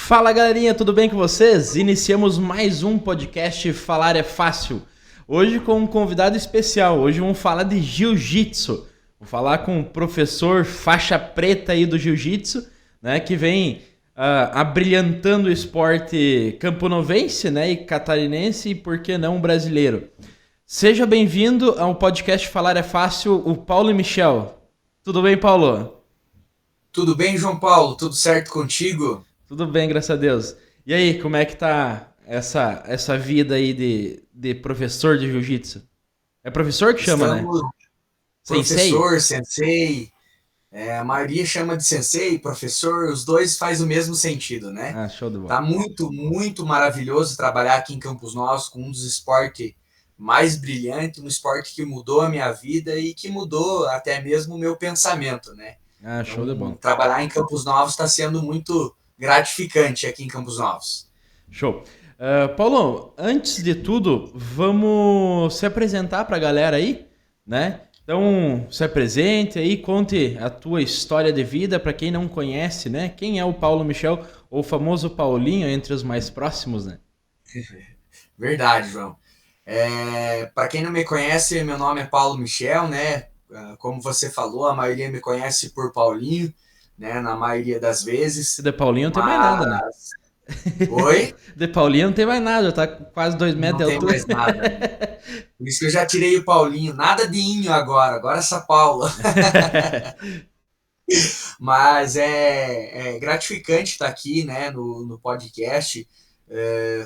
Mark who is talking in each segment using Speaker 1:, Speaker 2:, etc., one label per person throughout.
Speaker 1: Fala galerinha, tudo bem com vocês? Iniciamos mais um podcast Falar é Fácil. Hoje com um convidado especial, hoje vamos falar de Jiu-Jitsu. Vou falar com o professor faixa preta aí do Jiu-Jitsu, né, que vem abrilhantando o esporte camponovense, né, e catarinense e por que não brasileiro. Seja bem-vindo ao podcast Falar é Fácil, o Paulo e Michel. Tudo bem, Paulo?
Speaker 2: Tudo bem, João Paulo? Tudo certo contigo?
Speaker 1: Tudo bem, graças a Deus. E aí, como é que tá essa vida aí de professor de jiu-jitsu? É professor que chama, né?
Speaker 2: Estamos
Speaker 1: Sensei?
Speaker 2: professor, sensei, a maioria chama de sensei, professor, os dois faz o mesmo sentido, né?
Speaker 1: Ah, show de bola.
Speaker 2: Tá muito maravilhoso trabalhar aqui em Campos Novos com um dos esportes mais brilhantes, um esporte que mudou a minha vida e que mudou até mesmo o meu pensamento, né?
Speaker 1: Ah, show de
Speaker 2: Então,
Speaker 1: bola.
Speaker 2: trabalhar em Campos Novos está sendo muito gratificante aqui em Campos Novos.
Speaker 1: Show. Paulo, antes de tudo, vamos se apresentar pra galera aí, né? Então, se apresente aí, conte a tua história de vida para quem não conhece, né? Quem é o Paulo Michel, ou o famoso Paulinho entre os mais próximos, né?
Speaker 2: Verdade, João. Para quem não me conhece, meu nome é Paulo Michel, né? Como você falou, a maioria me conhece por Paulinho, né? Na maioria das
Speaker 1: E
Speaker 2: vezes.
Speaker 1: de Paulinho não tem mais nada, né?
Speaker 2: Mas. Oi?
Speaker 1: De Paulinho não tem mais nada, já tá com quase 2 metros
Speaker 2: Não
Speaker 1: de
Speaker 2: tem
Speaker 1: altura.
Speaker 2: mais nada. Por isso que eu já tirei o Paulinho. Nada de Inho agora essa Paula. Mas é gratificante estar aqui, né? No podcast.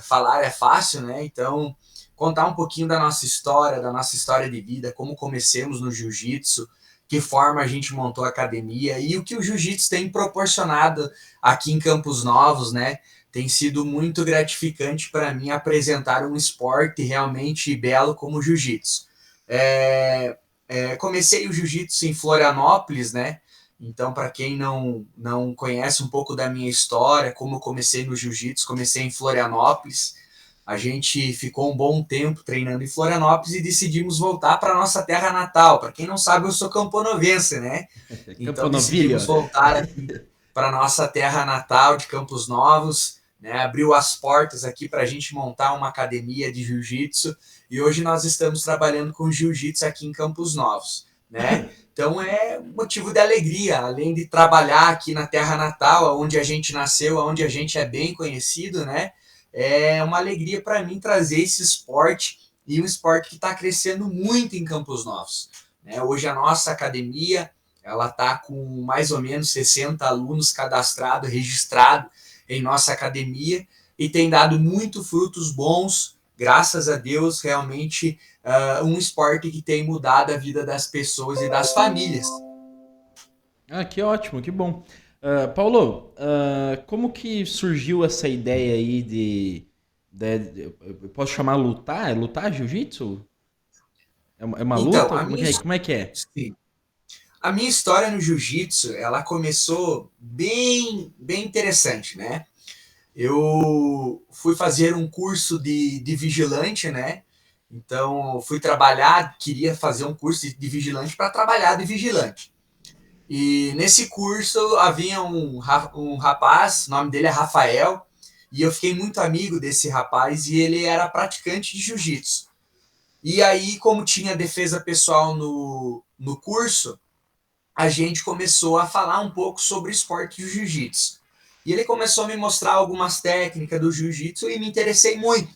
Speaker 2: Falar é fácil, né? Então, contar um pouquinho da nossa história de vida, como comecemos no jiu-jitsu, que forma a gente montou a academia e o que o jiu-jitsu tem proporcionado aqui em Campos Novos, né? Tem sido muito gratificante para mim apresentar um esporte realmente belo como o jiu-jitsu. Comecei o jiu-jitsu em Florianópolis, né? Então, para quem não conhece um pouco da minha história, como eu comecei no jiu-jitsu, comecei em Florianópolis. A gente ficou um bom tempo treinando em Florianópolis e decidimos voltar para nossa terra natal. Para quem não sabe, eu sou camponovense, né?
Speaker 1: Campo
Speaker 2: Então decidimos
Speaker 1: Novilho.
Speaker 2: voltar aqui para nossa terra natal de Campos Novos, né? Abriu as portas aqui para a gente montar uma academia de jiu-jitsu e hoje nós estamos trabalhando com jiu-jitsu aqui em Campos Novos, né? Então é motivo de alegria, além de trabalhar aqui na terra natal, onde a gente nasceu, onde a gente é bem conhecido, né? É uma alegria para mim trazer esse esporte e um esporte que está crescendo muito em Campos Novos, né? Hoje a nossa academia ela está com mais ou menos 60 alunos cadastrados, registrados em nossa academia e tem dado muito frutos bons, graças a Deus, realmente um esporte que tem mudado a vida das pessoas e das famílias.
Speaker 1: Ah, que ótimo, que bom. Paulo, como que surgiu essa ideia aí eu posso chamar lutar? É lutar jiu-jitsu? É uma
Speaker 2: Então,
Speaker 1: luta? Como é que é?
Speaker 2: sim, a minha história no jiu-jitsu, ela começou bem interessante, né? Eu fui fazer um curso de vigilante, né? Então, fui trabalhar, queria fazer um curso de vigilante para trabalhar de vigilante. E nesse curso havia um rapaz, o nome dele é Rafael, e eu fiquei muito amigo desse rapaz e ele era praticante de jiu-jitsu. E aí, como tinha defesa pessoal no curso, a gente começou a falar um pouco sobre o esporte de jiu-jitsu. E ele começou a me mostrar algumas técnicas do jiu-jitsu e me interessei muito.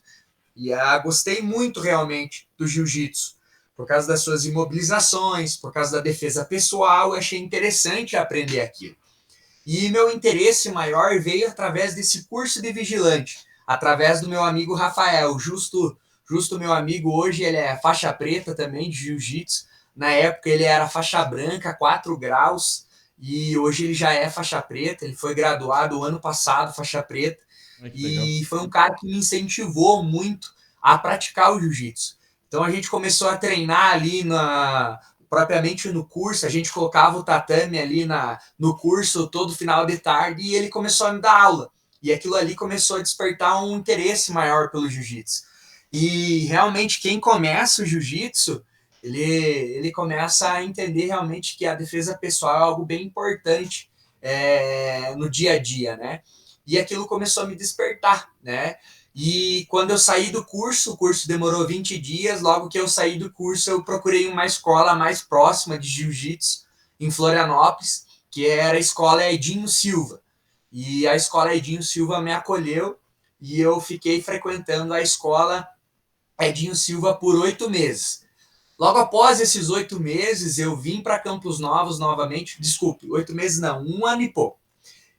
Speaker 2: E gostei muito realmente do jiu-jitsu. Por causa das suas imobilizações, por causa da defesa pessoal, eu achei interessante aprender aquilo. E meu interesse maior veio através desse curso de vigilante, através do meu amigo Rafael, justo meu amigo hoje, ele é faixa preta também de jiu-jitsu. Na época ele era faixa branca, 4 graus, e hoje ele já é faixa preta, ele foi graduado ano passado, faixa preta,
Speaker 1: Ah, que legal.
Speaker 2: e foi um cara que me incentivou muito a praticar o jiu-jitsu. Então a gente começou a treinar ali propriamente no curso, a gente colocava o tatame ali no curso todo final de tarde e ele começou a me dar aula. E aquilo ali começou a despertar um interesse maior pelo jiu-jitsu. E realmente quem começa o jiu-jitsu, ele começa a entender realmente que a defesa pessoal é algo bem importante no dia a dia, né? e aquilo começou a me despertar, né? E quando eu saí do curso, o curso demorou 20 dias, logo que eu saí do curso, eu procurei uma escola mais próxima de jiu-jitsu em Florianópolis, que era a escola Edinho Silva. E a escola Edinho Silva me acolheu e eu fiquei frequentando a escola Edinho Silva por 8 meses. Logo após esses 8 meses, eu vim para Campos Novos novamente. Desculpe, 8 meses não, um ano e pouco.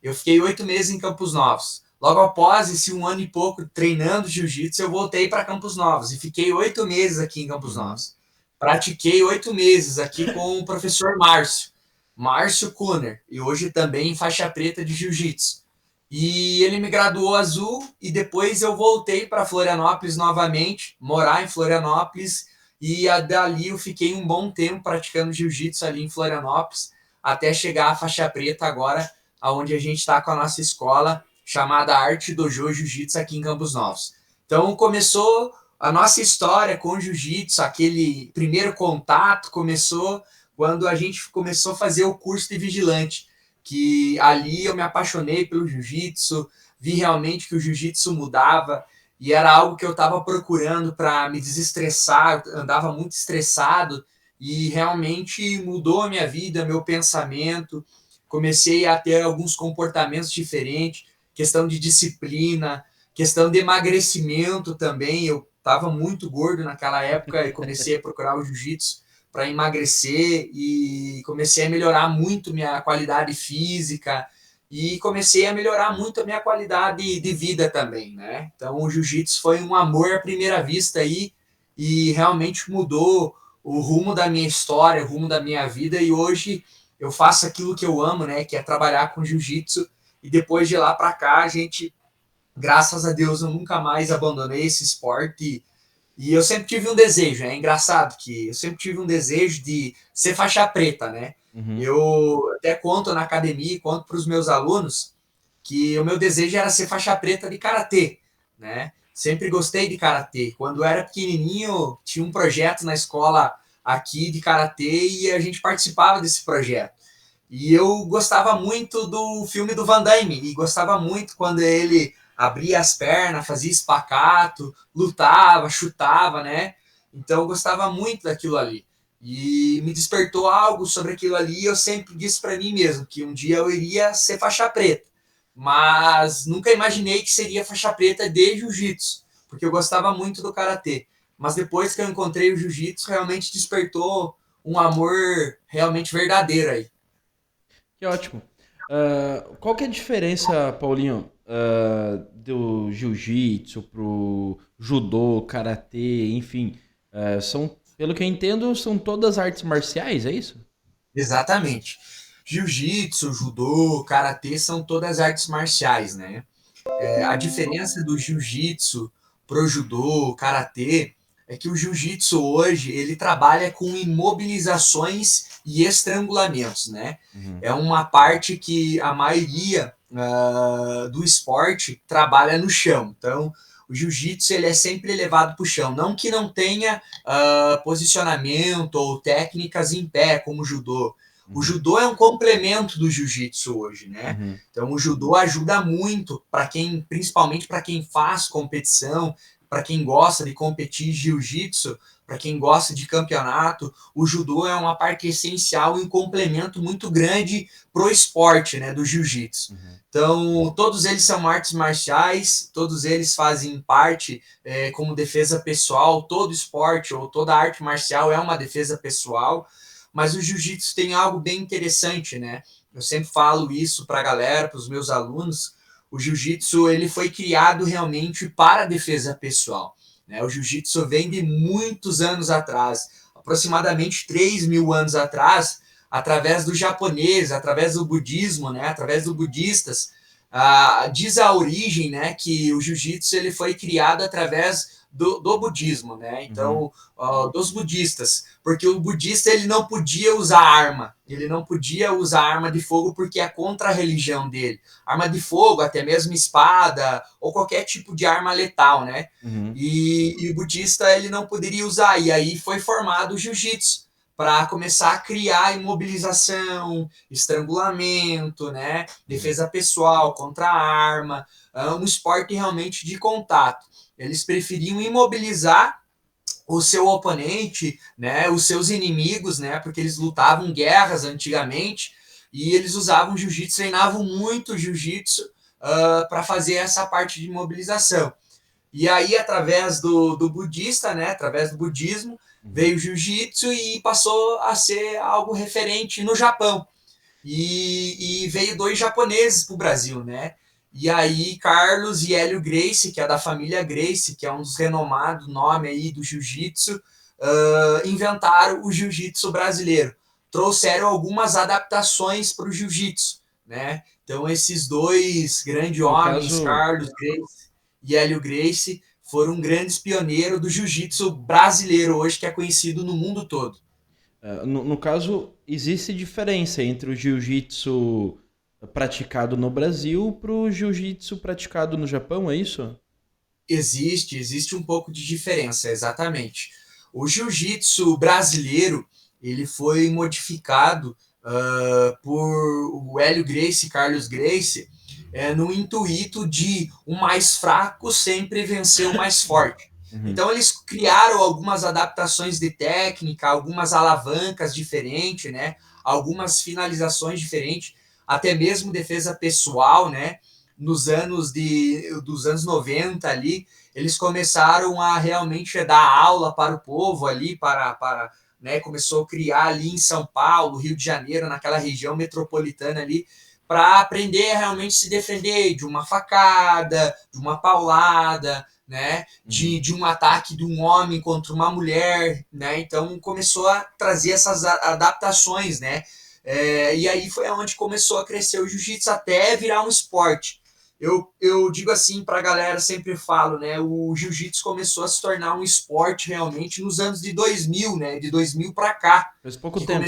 Speaker 2: Eu fiquei 8 meses em Campos Novos. Logo após esse um ano e pouco treinando jiu-jitsu, eu voltei para Campos Novos e fiquei 8 meses aqui em Campos Novos. Pratiquei 8 meses aqui com o professor Márcio Kuhner, e hoje também faixa preta de jiu-jitsu. E ele me graduou azul e depois eu voltei para Florianópolis novamente, morar em Florianópolis, e dali eu fiquei um bom tempo praticando jiu-jitsu ali em Florianópolis, até chegar à faixa preta agora, onde a gente está com a nossa escola, chamada Arte Dojo Jiu-Jitsu aqui em Campos Novos. Então começou a nossa história com o jiu-jitsu, aquele primeiro contato começou quando a gente começou a fazer o curso de vigilante, que ali eu me apaixonei pelo jiu-jitsu, vi realmente que o jiu-jitsu mudava, e era algo que eu estava procurando para me desestressar, eu andava muito estressado, e realmente mudou a minha vida, meu pensamento, comecei a ter alguns comportamentos diferentes, questão de disciplina, questão de emagrecimento também, eu estava muito gordo naquela época e comecei a procurar o jiu-jitsu para emagrecer e comecei a melhorar muito minha qualidade física e comecei a melhorar muito a minha qualidade de vida também, né? Então o jiu-jitsu foi um amor à primeira vista aí e realmente mudou o rumo da minha história, o rumo da minha vida e hoje eu faço aquilo que eu amo, né? Que é trabalhar com jiu-jitsu e depois de lá para cá a gente, graças a Deus, eu nunca mais abandonei esse esporte e eu sempre tive um desejo, é engraçado que eu sempre tive um desejo de ser faixa preta, né?
Speaker 1: Uhum.
Speaker 2: Eu até conto na academia, conto para os meus alunos que o meu desejo era ser faixa preta de karatê, né? Sempre gostei de karatê. Quando eu era pequenininho, tinha um projeto na escola aqui de karatê e a gente participava desse projeto. E eu gostava muito do filme do Van Damme e gostava muito quando ele abria as pernas, fazia espacato, lutava, chutava, né? Então eu gostava muito daquilo ali. E me despertou algo sobre aquilo ali e eu sempre disse para mim mesmo que um dia eu iria ser faixa preta. Mas nunca imaginei que seria faixa preta de jiu-jitsu, porque eu gostava muito do karatê. Mas depois que eu encontrei o jiu-jitsu, realmente despertou um amor realmente verdadeiro aí.
Speaker 1: Que ótimo. Qual que é a diferença, Paulinho, do jiu-jitsu pro judô, karatê, enfim, pelo que eu entendo, são todas artes marciais, é isso?
Speaker 2: Exatamente. Jiu-jitsu, judô, karatê são todas artes marciais, né? A diferença do jiu-jitsu pro judô, karatê, é que o jiu-jitsu hoje ele trabalha com imobilizações e estrangulamentos, né?
Speaker 1: Uhum.
Speaker 2: É uma parte que a maioria do esporte trabalha no chão. Então, o jiu-jitsu ele é sempre levado para o chão. Não que não tenha posicionamento ou técnicas em pé, como o judô. O
Speaker 1: Uhum.
Speaker 2: judô é um complemento do jiu-jitsu hoje, né?
Speaker 1: Uhum.
Speaker 2: Então o judô ajuda muito para quem, principalmente para quem faz competição, para quem gosta de competir jiu-jitsu, para quem gosta de campeonato, o judô é uma parte essencial e um complemento muito grande pro esporte, né, do jiu-jitsu.
Speaker 1: Uhum.
Speaker 2: Então, todos eles são artes marciais, todos eles fazem parte como defesa pessoal, todo esporte ou toda arte marcial é uma defesa pessoal, mas o jiu-jitsu tem algo bem interessante, né? Eu sempre falo isso para a galera, para os meus alunos. O jiu-jitsu ele foi criado realmente para a defesa pessoal, né? O jiu-jitsu vem de muitos anos atrás, aproximadamente 3.000 anos atrás, através do japonês, através do budismo, né? Através dos budistas. Diz a origem, né, que o jiu-jitsu ele foi criado através do budismo, né?
Speaker 1: Uhum.
Speaker 2: Então, dos budistas, porque o budista ele não podia usar arma, ele não podia usar arma de fogo porque é contra a religião dele. Arma de fogo, até mesmo espada ou qualquer tipo de arma letal, né?
Speaker 1: Uhum.
Speaker 2: E o budista ele não poderia usar. E aí foi formado o jiu-jitsu para começar a criar imobilização, estrangulamento, né? Defesa pessoal contra a arma, um esporte realmente de contato. Eles preferiam imobilizar o seu oponente, né, os seus inimigos, né, porque eles lutavam guerras antigamente e eles usavam jiu-jitsu, treinavam muito jiu-jitsu para fazer essa parte de mobilização. E aí, através do budista, né, através do budismo, veio o jiu-jitsu e passou a ser algo referente no Japão. E veio dois japoneses para o Brasil, né? E aí, Carlos e Hélio Gracie, que é da família Gracie, que é um dos renomados nome aí do jiu-jitsu, inventaram o jiu-jitsu brasileiro. Trouxeram algumas adaptações para o jiu-jitsu, né? Então, esses dois grandes
Speaker 1: No
Speaker 2: homens,
Speaker 1: caso,
Speaker 2: Carlos Gracie e Hélio Gracie, foram grandes pioneiros do jiu-jitsu brasileiro hoje, que é conhecido no mundo todo.
Speaker 1: no caso, existe diferença entre o jiu-jitsu praticado no Brasil para o jiu-jitsu praticado no Japão, é isso?
Speaker 2: Existe um pouco de diferença, exatamente. O jiu-jitsu brasileiro, ele foi modificado por o Hélio Gracie, Carlos Gracie, no intuito de o mais fraco sempre vencer o mais forte.
Speaker 1: Uhum.
Speaker 2: Então eles criaram algumas adaptações de técnica, algumas alavancas diferentes, né? Algumas finalizações diferentes, até mesmo defesa pessoal, né? Dos anos 90 ali, eles começaram a realmente dar aula para o povo ali, né, começou a criar ali em São Paulo, Rio de Janeiro, naquela região metropolitana ali, para aprender a realmente se defender de uma facada, de uma paulada, né, de um ataque de um homem contra uma mulher, né, então começou a trazer essas adaptações, né, e aí foi onde começou a crescer o jiu-jitsu até virar um esporte. Eu digo assim para a galera, sempre falo, né? O jiu-jitsu começou a se tornar um esporte realmente nos anos de 2000, né? De 2000 para cá,
Speaker 1: Faz pouco
Speaker 2: que
Speaker 1: tempo.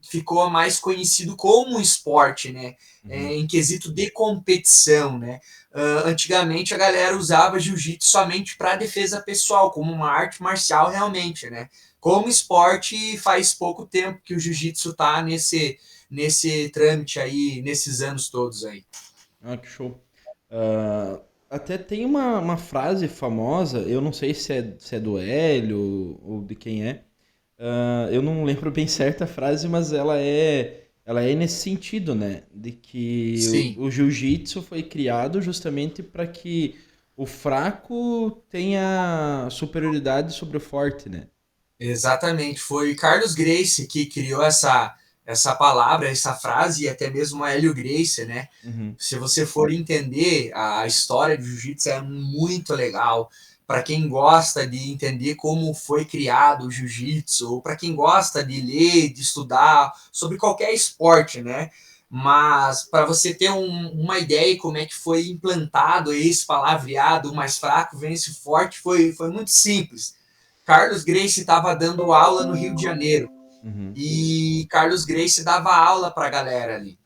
Speaker 2: ficou mais conhecido como um esporte, né?
Speaker 1: Uhum.
Speaker 2: Em quesito de competição, né? Antigamente a galera usava jiu-jitsu somente para defesa pessoal, como uma arte marcial realmente, né? Como esporte, faz pouco tempo que o jiu-jitsu está nesse trâmite aí, nesses anos todos aí.
Speaker 1: Ah, que show. Ah, até tem uma frase famosa, eu não sei se é do Hélio ou de quem é. Eu não lembro bem certa a frase, mas ela é nesse sentido, né? De que
Speaker 2: Sim.
Speaker 1: o jiu-jitsu foi criado justamente para que o fraco tenha superioridade sobre o forte, né?
Speaker 2: Exatamente, foi Carlos Gracie que criou essa palavra, essa frase, e até mesmo a Hélio Gracie, né?
Speaker 1: Uhum.
Speaker 2: Se você for entender a história do jiu-jitsu, é muito legal. Para quem gosta de entender como foi criado o jiu-jitsu, ou para quem gosta de ler, de estudar sobre qualquer esporte, né? Mas para você ter uma ideia de como é que foi implantado esse palavreado, o mais fraco vence o forte, foi muito simples. Carlos Gracie estava dando aula no Rio de Janeiro
Speaker 1: Uhum.
Speaker 2: e Carlos Gracie dava aula para a galera ali.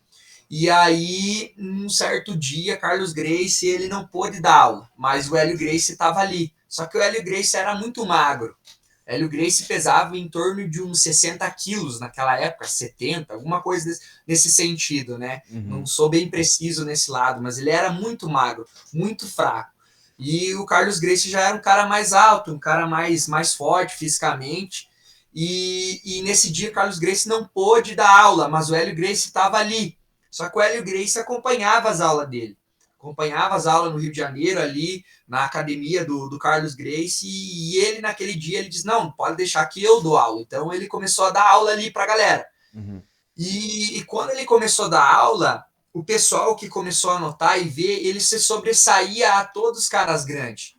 Speaker 2: E aí, um certo dia, Carlos Gracie ele não pôde dar aula, mas o Hélio Gracie estava ali. Só que o Hélio Gracie era muito magro. O Hélio Gracie pesava em torno de uns 60 quilos naquela época, 70, alguma coisa nesse sentido, né? Não
Speaker 1: Uhum.
Speaker 2: sou bem preciso nesse lado, mas ele era muito magro, muito fraco. E o Carlos Gracie já era um cara mais alto, um cara mais forte fisicamente. E nesse dia, Carlos Gracie não pôde dar aula, mas o Hélio Gracie estava ali. Só que o Hélio Gracie acompanhava as aulas dele. Acompanhava as aulas no Rio de Janeiro, ali na academia do Carlos Gracie. E ele, naquele dia, ele diz: Não, pode deixar que eu dou aula. Então ele começou a dar aula ali para a galera.
Speaker 1: Uhum.
Speaker 2: E quando ele começou a dar aula, o pessoal que começou a notar e ver, ele se sobressaía a todos os caras grandes.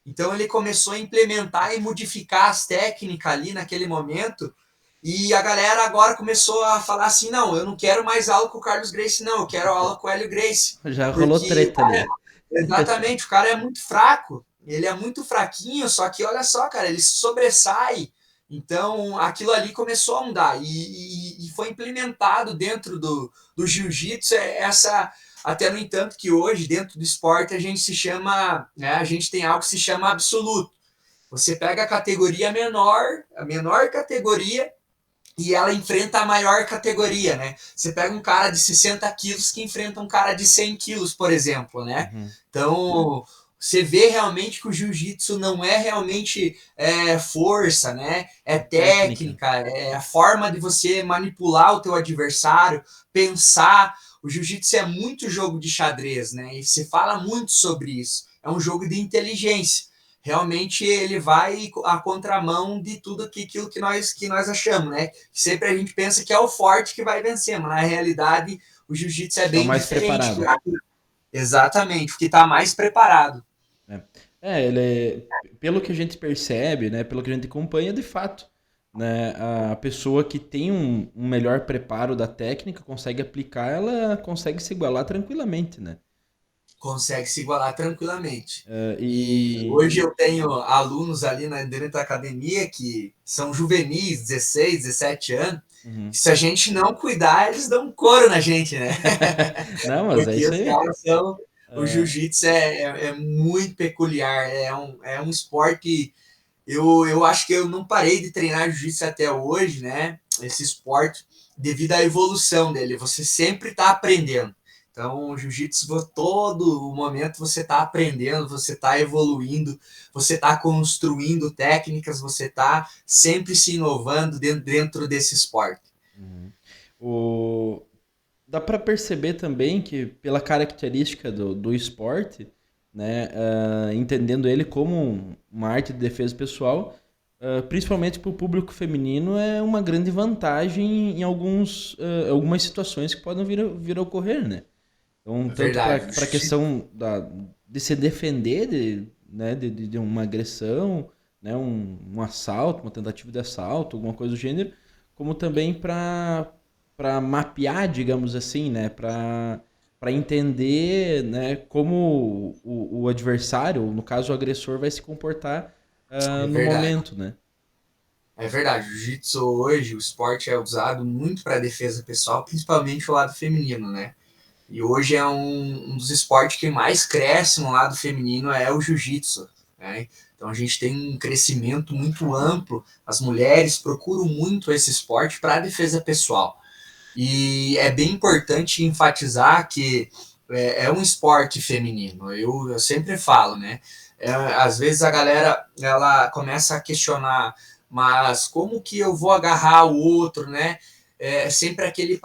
Speaker 2: Então ele começou a implementar e modificar as técnicas ali naquele momento. E a galera agora começou a falar assim: não, eu não quero mais aula com o Carlos Gracie, não, eu quero aula com o Hélio Gracie.
Speaker 1: Já rolou
Speaker 2: Porque,
Speaker 1: treta ali.
Speaker 2: exatamente, o cara é muito fraco, ele é muito fraquinho, só que olha só, cara, ele sobressai. Então aquilo ali começou a mudar e foi implementado dentro do jiu-jitsu essa. Até no entanto que hoje, dentro do esporte, a gente se chama, né, a gente tem algo que se chama absoluto. Você pega a categoria menor, a menor categoria, e ela enfrenta a maior categoria, né? Você pega um cara de 60 quilos que enfrenta um cara de 100 quilos, por exemplo, né?
Speaker 1: Uhum.
Speaker 2: Então, você vê realmente que o jiu-jitsu não é realmente força, né? É
Speaker 1: É técnica.
Speaker 2: técnica, é a forma de você manipular o teu adversário, pensar. O jiu-jitsu é muito jogo de xadrez, né? E se fala muito sobre isso. É um jogo de inteligência. Realmente ele vai à contramão de tudo aquilo que nós achamos, né? Sempre a gente pensa que é o forte que vai vencer, mas na realidade o jiu-jitsu é
Speaker 1: É o
Speaker 2: bem
Speaker 1: mais
Speaker 2: diferente.
Speaker 1: preparado.
Speaker 2: Exatamente, porque está mais preparado.
Speaker 1: Né? Ele pelo que a gente percebe, né, pelo que a gente acompanha, de fato, né, a pessoa que tem um melhor preparo da técnica consegue aplicar, ela consegue se igualar tranquilamente, né?
Speaker 2: Consegue se igualar tranquilamente. E
Speaker 1: E
Speaker 2: hoje eu tenho alunos ali dentro da academia que são juvenis, 16, 17 anos,
Speaker 1: uhum.
Speaker 2: que se a gente não cuidar, eles dão um couro na gente, né?
Speaker 1: Não, mas é
Speaker 2: Porque
Speaker 1: isso
Speaker 2: os
Speaker 1: aí.
Speaker 2: caras são. O
Speaker 1: É,
Speaker 2: jiu-jitsu é muito peculiar, é um esporte. Eu acho que eu não parei de treinar jiu-jitsu até hoje, né? Esse esporte, devido à evolução dele. Você sempre está aprendendo. Então, o jiu-jitsu, todo o momento você está aprendendo, você está evoluindo, você está construindo técnicas, você está sempre se inovando dentro desse esporte.
Speaker 1: uhum. O, dá para perceber também que pela característica do esporte, né, entendendo ele como uma arte de defesa pessoal, principalmente para o público feminino, é uma grande vantagem em algumas situações que podem vir a ocorrer, né? Então,
Speaker 2: É
Speaker 1: tanto para
Speaker 2: verdade.
Speaker 1: a questão de se defender né, de uma agressão, né, um assalto, uma tentativa de assalto, alguma coisa do gênero, como também para mapear, digamos assim, né, para entender, né, como o adversário, ou no caso o agressor, vai se comportar
Speaker 2: É
Speaker 1: no
Speaker 2: verdade.
Speaker 1: momento, né?
Speaker 2: É verdade. O jiu-jitsu hoje, o esporte é usado muito para defesa pessoal, principalmente o lado feminino, né? E hoje é um dos esportes que mais cresce no lado feminino é o jiu-jitsu, né? Então a gente tem um crescimento muito amplo. As mulheres procuram muito esse esporte para defesa pessoal. E é bem importante enfatizar que é um esporte feminino. Eu sempre falo, né? Às vezes a galera ela começa a questionar, mas como que eu vou agarrar o outro, né? É sempre aquele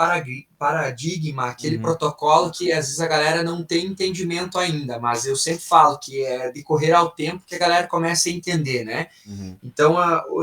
Speaker 2: paradigma, aquele
Speaker 1: Uhum,
Speaker 2: protocolo que às vezes a galera não tem entendimento ainda, mas eu sempre falo que é decorrer ao tempo que a galera começa a entender, né?
Speaker 1: uhum,
Speaker 2: Então,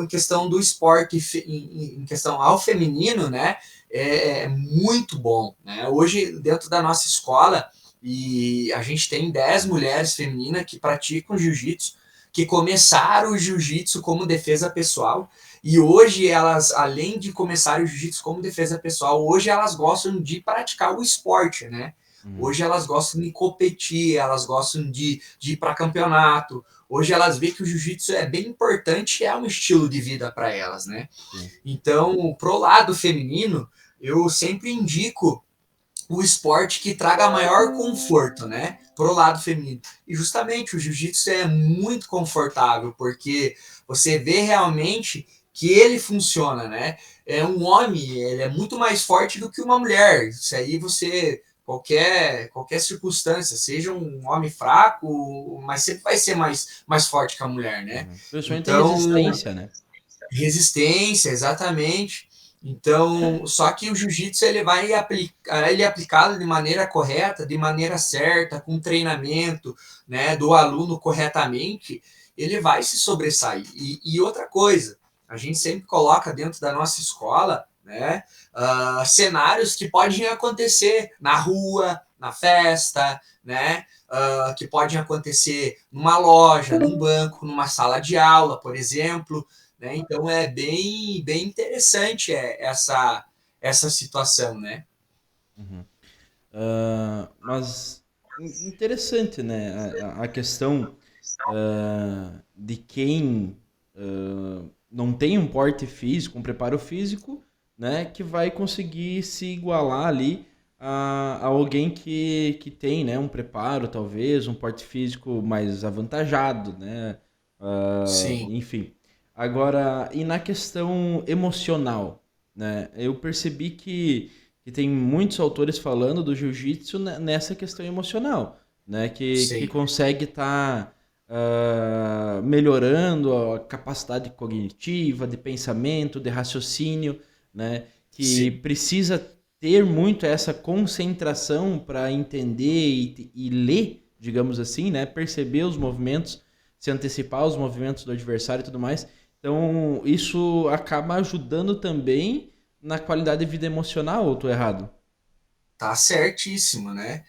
Speaker 2: em questão do esporte, em questão ao feminino, né, é muito bom. Né? Hoje, dentro da nossa escola, e a gente tem 10 mulheres femininas que praticam jiu-jitsu, que começaram o jiu-jitsu como defesa pessoal, e hoje elas, além de começar o jiu-jitsu como defesa pessoal, hoje elas gostam de praticar o esporte, né?
Speaker 1: uhum,
Speaker 2: Hoje elas gostam de competir, elas gostam de ir para campeonato, hoje elas veem que o jiu-jitsu é bem importante e é um estilo de vida para elas, né?
Speaker 1: sim.
Speaker 2: Então, pro lado feminino, eu sempre indico o esporte que traga maior conforto, né? Pro lado feminino. E justamente o jiu-jitsu é muito confortável, porque você vê realmente que ele funciona, né? É um homem, ele é muito mais forte do que uma mulher. Isso aí você qualquer circunstância, seja um homem fraco, mas sempre vai ser mais forte que a mulher, né?
Speaker 1: Uhum. Principalmente
Speaker 2: Então,
Speaker 1: resistência, né?
Speaker 2: resistência, exatamente. Então, só que o jiu-jitsu ele vai aplicar, ele é aplicado de maneira correta, de maneira certa, com treinamento, né, do aluno corretamente, ele vai se sobressair. E outra coisa, a gente sempre coloca dentro da nossa escola, né, cenários que podem acontecer na rua, na festa, né, que podem acontecer numa loja, num banco, numa sala de aula, por exemplo, né? Então é bem interessante essa situação, né?
Speaker 1: Uhum. Mas interessante, né? A questão de quem não tem um porte físico, um preparo físico, né? Que vai conseguir se igualar ali a alguém que tem, né? Um preparo, talvez, um porte físico mais avantajado, né?
Speaker 2: Sim.
Speaker 1: Enfim. Agora, e na questão emocional? né? Eu percebi que tem muitos autores falando do jiu-jitsu nessa questão emocional, né? Que
Speaker 2: Sim,
Speaker 1: consegue estar melhorando a capacidade cognitiva, de pensamento, de raciocínio, né? Que
Speaker 2: sim.
Speaker 1: precisa ter muito essa concentração para entender e ler, digamos assim, né? Perceber os movimentos, se antecipar aos movimentos do adversário e tudo mais. Então, isso acaba ajudando também na qualidade de vida emocional, ou tô errado?
Speaker 2: Tá certíssimo, né?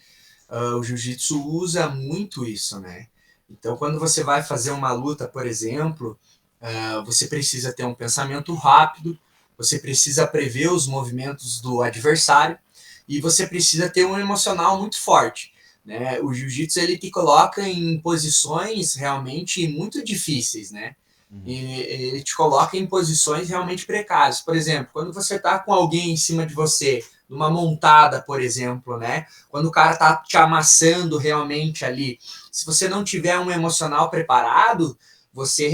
Speaker 2: O jiu-jitsu usa muito isso, né? Então, quando você vai fazer uma luta, por exemplo, você precisa ter um pensamento rápido, você precisa prever os movimentos do adversário e você precisa ter um emocional muito forte, né? O jiu-jitsu ele te coloca em posições realmente muito difíceis, né? E
Speaker 1: Uhum.
Speaker 2: ele te coloca em posições realmente precárias. Por exemplo, quando você está com alguém em cima de você, numa montada, por exemplo, né? Quando o cara está te amassando realmente ali, se você não tiver um emocional preparado, você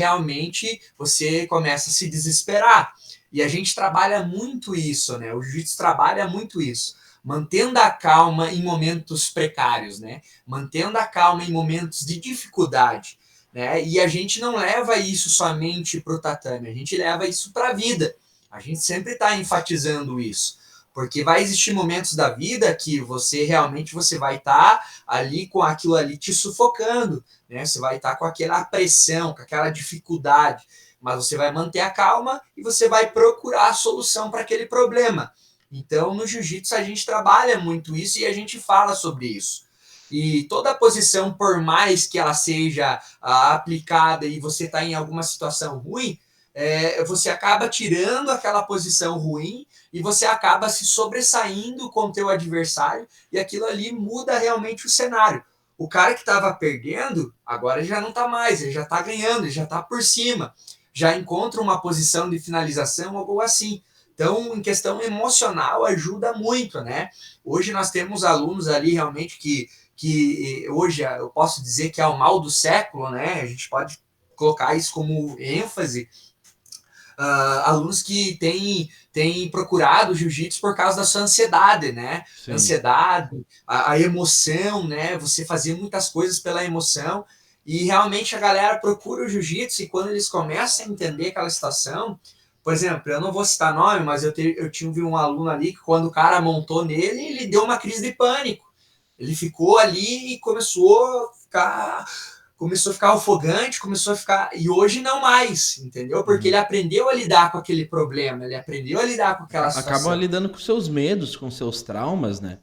Speaker 2: começa a se desesperar. E a gente trabalha muito isso, né? O jiu-jitsu trabalha muito isso. Mantendo a calma em momentos precários, né? Mantendo a calma em momentos de dificuldade, né? E a gente não leva isso somente para o tatame, a gente leva isso para a vida. A gente sempre está enfatizando isso, porque vai existir momentos da vida que você vai estar ali com aquilo ali te sufocando, né? Você vai estar com aquela pressão, com aquela dificuldade, mas você vai manter a calma e você vai procurar a solução para aquele problema. Então, no jiu-jitsu a gente trabalha muito isso e a gente fala sobre isso. E toda posição, por mais que ela seja aplicada e você está em alguma situação ruim, você acaba tirando aquela posição ruim e você acaba se sobressaindo com o teu adversário e aquilo ali muda realmente o cenário. O cara que estava perdendo, agora já não está mais, ele já está ganhando, ele já está por cima, já encontra uma posição de finalização ou algo assim. Então, em questão emocional, ajuda muito, né? Hoje nós temos alunos ali realmente que hoje eu posso dizer que é o mal do século, né? A gente pode colocar isso como ênfase. Alunos que têm procurado jiu-jitsu por causa da sua ansiedade, né?
Speaker 1: Sim.
Speaker 2: Ansiedade, a emoção, né? Você fazer muitas coisas pela emoção. E realmente a galera procura o jiu-jitsu e quando eles começam a entender aquela situação, por exemplo, eu não vou citar nome, mas eu tive um aluno ali que quando o cara montou nele, ele deu uma crise de pânico. Ele ficou ali e começou a ficar ofegante, começou a ficar. E hoje não mais, entendeu? Porque ele
Speaker 1: Uhum.
Speaker 2: aprendeu a lidar com aquele problema, ele aprendeu a lidar com aquela
Speaker 1: Acaba
Speaker 2: situação.
Speaker 1: lidando com seus medos, com seus traumas, né?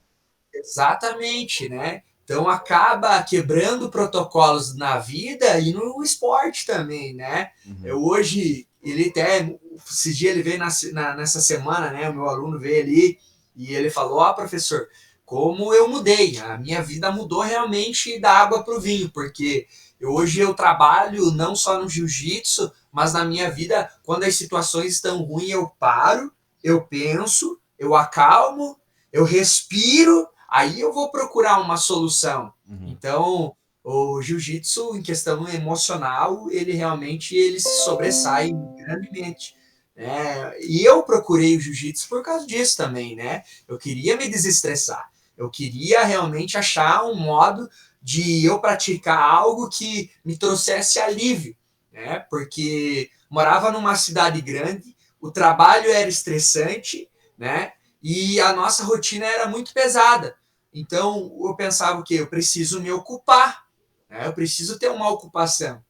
Speaker 2: Exatamente, né? Então acaba quebrando protocolos na vida e no esporte também, né?
Speaker 1: Uhum.
Speaker 2: Eu hoje, ele até, esse dia ele veio nessa semana, né? O meu aluno veio ali e ele falou: Ó, professor, como eu mudei, a minha vida mudou realmente da água para o vinho, porque hoje eu trabalho não só no jiu-jitsu, mas na minha vida, quando as situações estão ruins, eu paro, eu penso, eu acalmo, eu respiro. Aí eu vou procurar uma solução.
Speaker 1: Uhum.
Speaker 2: Então, o jiu-jitsu, em questão emocional, ele realmente ele se sobressai grandemente. Né? E eu procurei o jiu-jitsu por causa disso também, né? Eu queria me desestressar. Eu queria realmente achar um modo de eu praticar algo que me trouxesse alívio, né? Porque morava numa cidade grande, o trabalho era estressante, né? E a nossa rotina era muito pesada. Então eu pensava o quê? Eu preciso me ocupar, né? Eu preciso ter uma ocupação.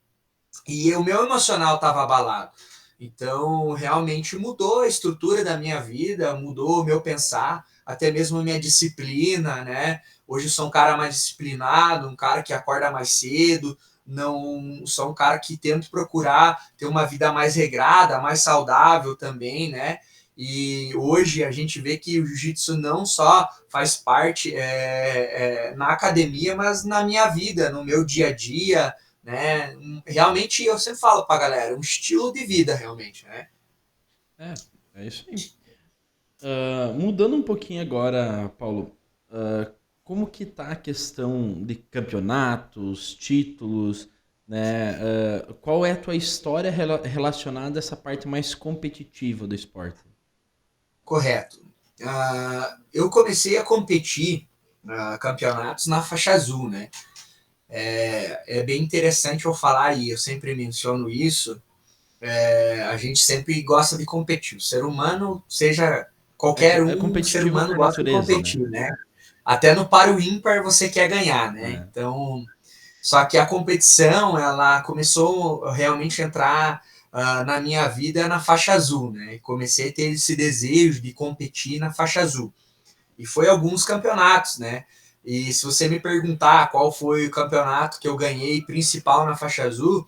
Speaker 2: E o meu emocional estava abalado. Então realmente mudou a estrutura da minha vida, mudou o meu pensar, até mesmo a minha disciplina, né? Hoje eu sou um cara mais disciplinado, um cara que acorda mais cedo, não sou um cara que tento procurar ter uma vida mais regrada, mais saudável também, né? E hoje a gente vê que o jiu-jitsu não só faz parte na academia, mas na minha vida, no meu dia a dia, né? Realmente eu sempre falo pra galera, um estilo de vida realmente, né?
Speaker 1: É, é isso aí. Mudando um pouquinho agora, Paulo, como que tá a questão de campeonatos, títulos, né? Qual é a tua história relacionada a essa parte mais competitiva do esporte?
Speaker 2: correto. Eu comecei a competir campeonatos na faixa azul, né? É bem interessante eu falar aí, eu sempre menciono isso. A gente sempre gosta de competir. O ser humano, seja qualquer
Speaker 1: É
Speaker 2: ser
Speaker 1: competitivo
Speaker 2: humano,
Speaker 1: por
Speaker 2: gosta de
Speaker 1: natureza, né?
Speaker 2: competir, né? Até no par o ímpar você quer ganhar, né?
Speaker 1: É.
Speaker 2: Então, só que a competição, ela começou realmente a entrar na minha vida na faixa azul, né? E comecei a ter esse desejo de competir na faixa azul. E foi alguns campeonatos, né? E se você me perguntar qual foi o campeonato que eu ganhei principal na faixa azul,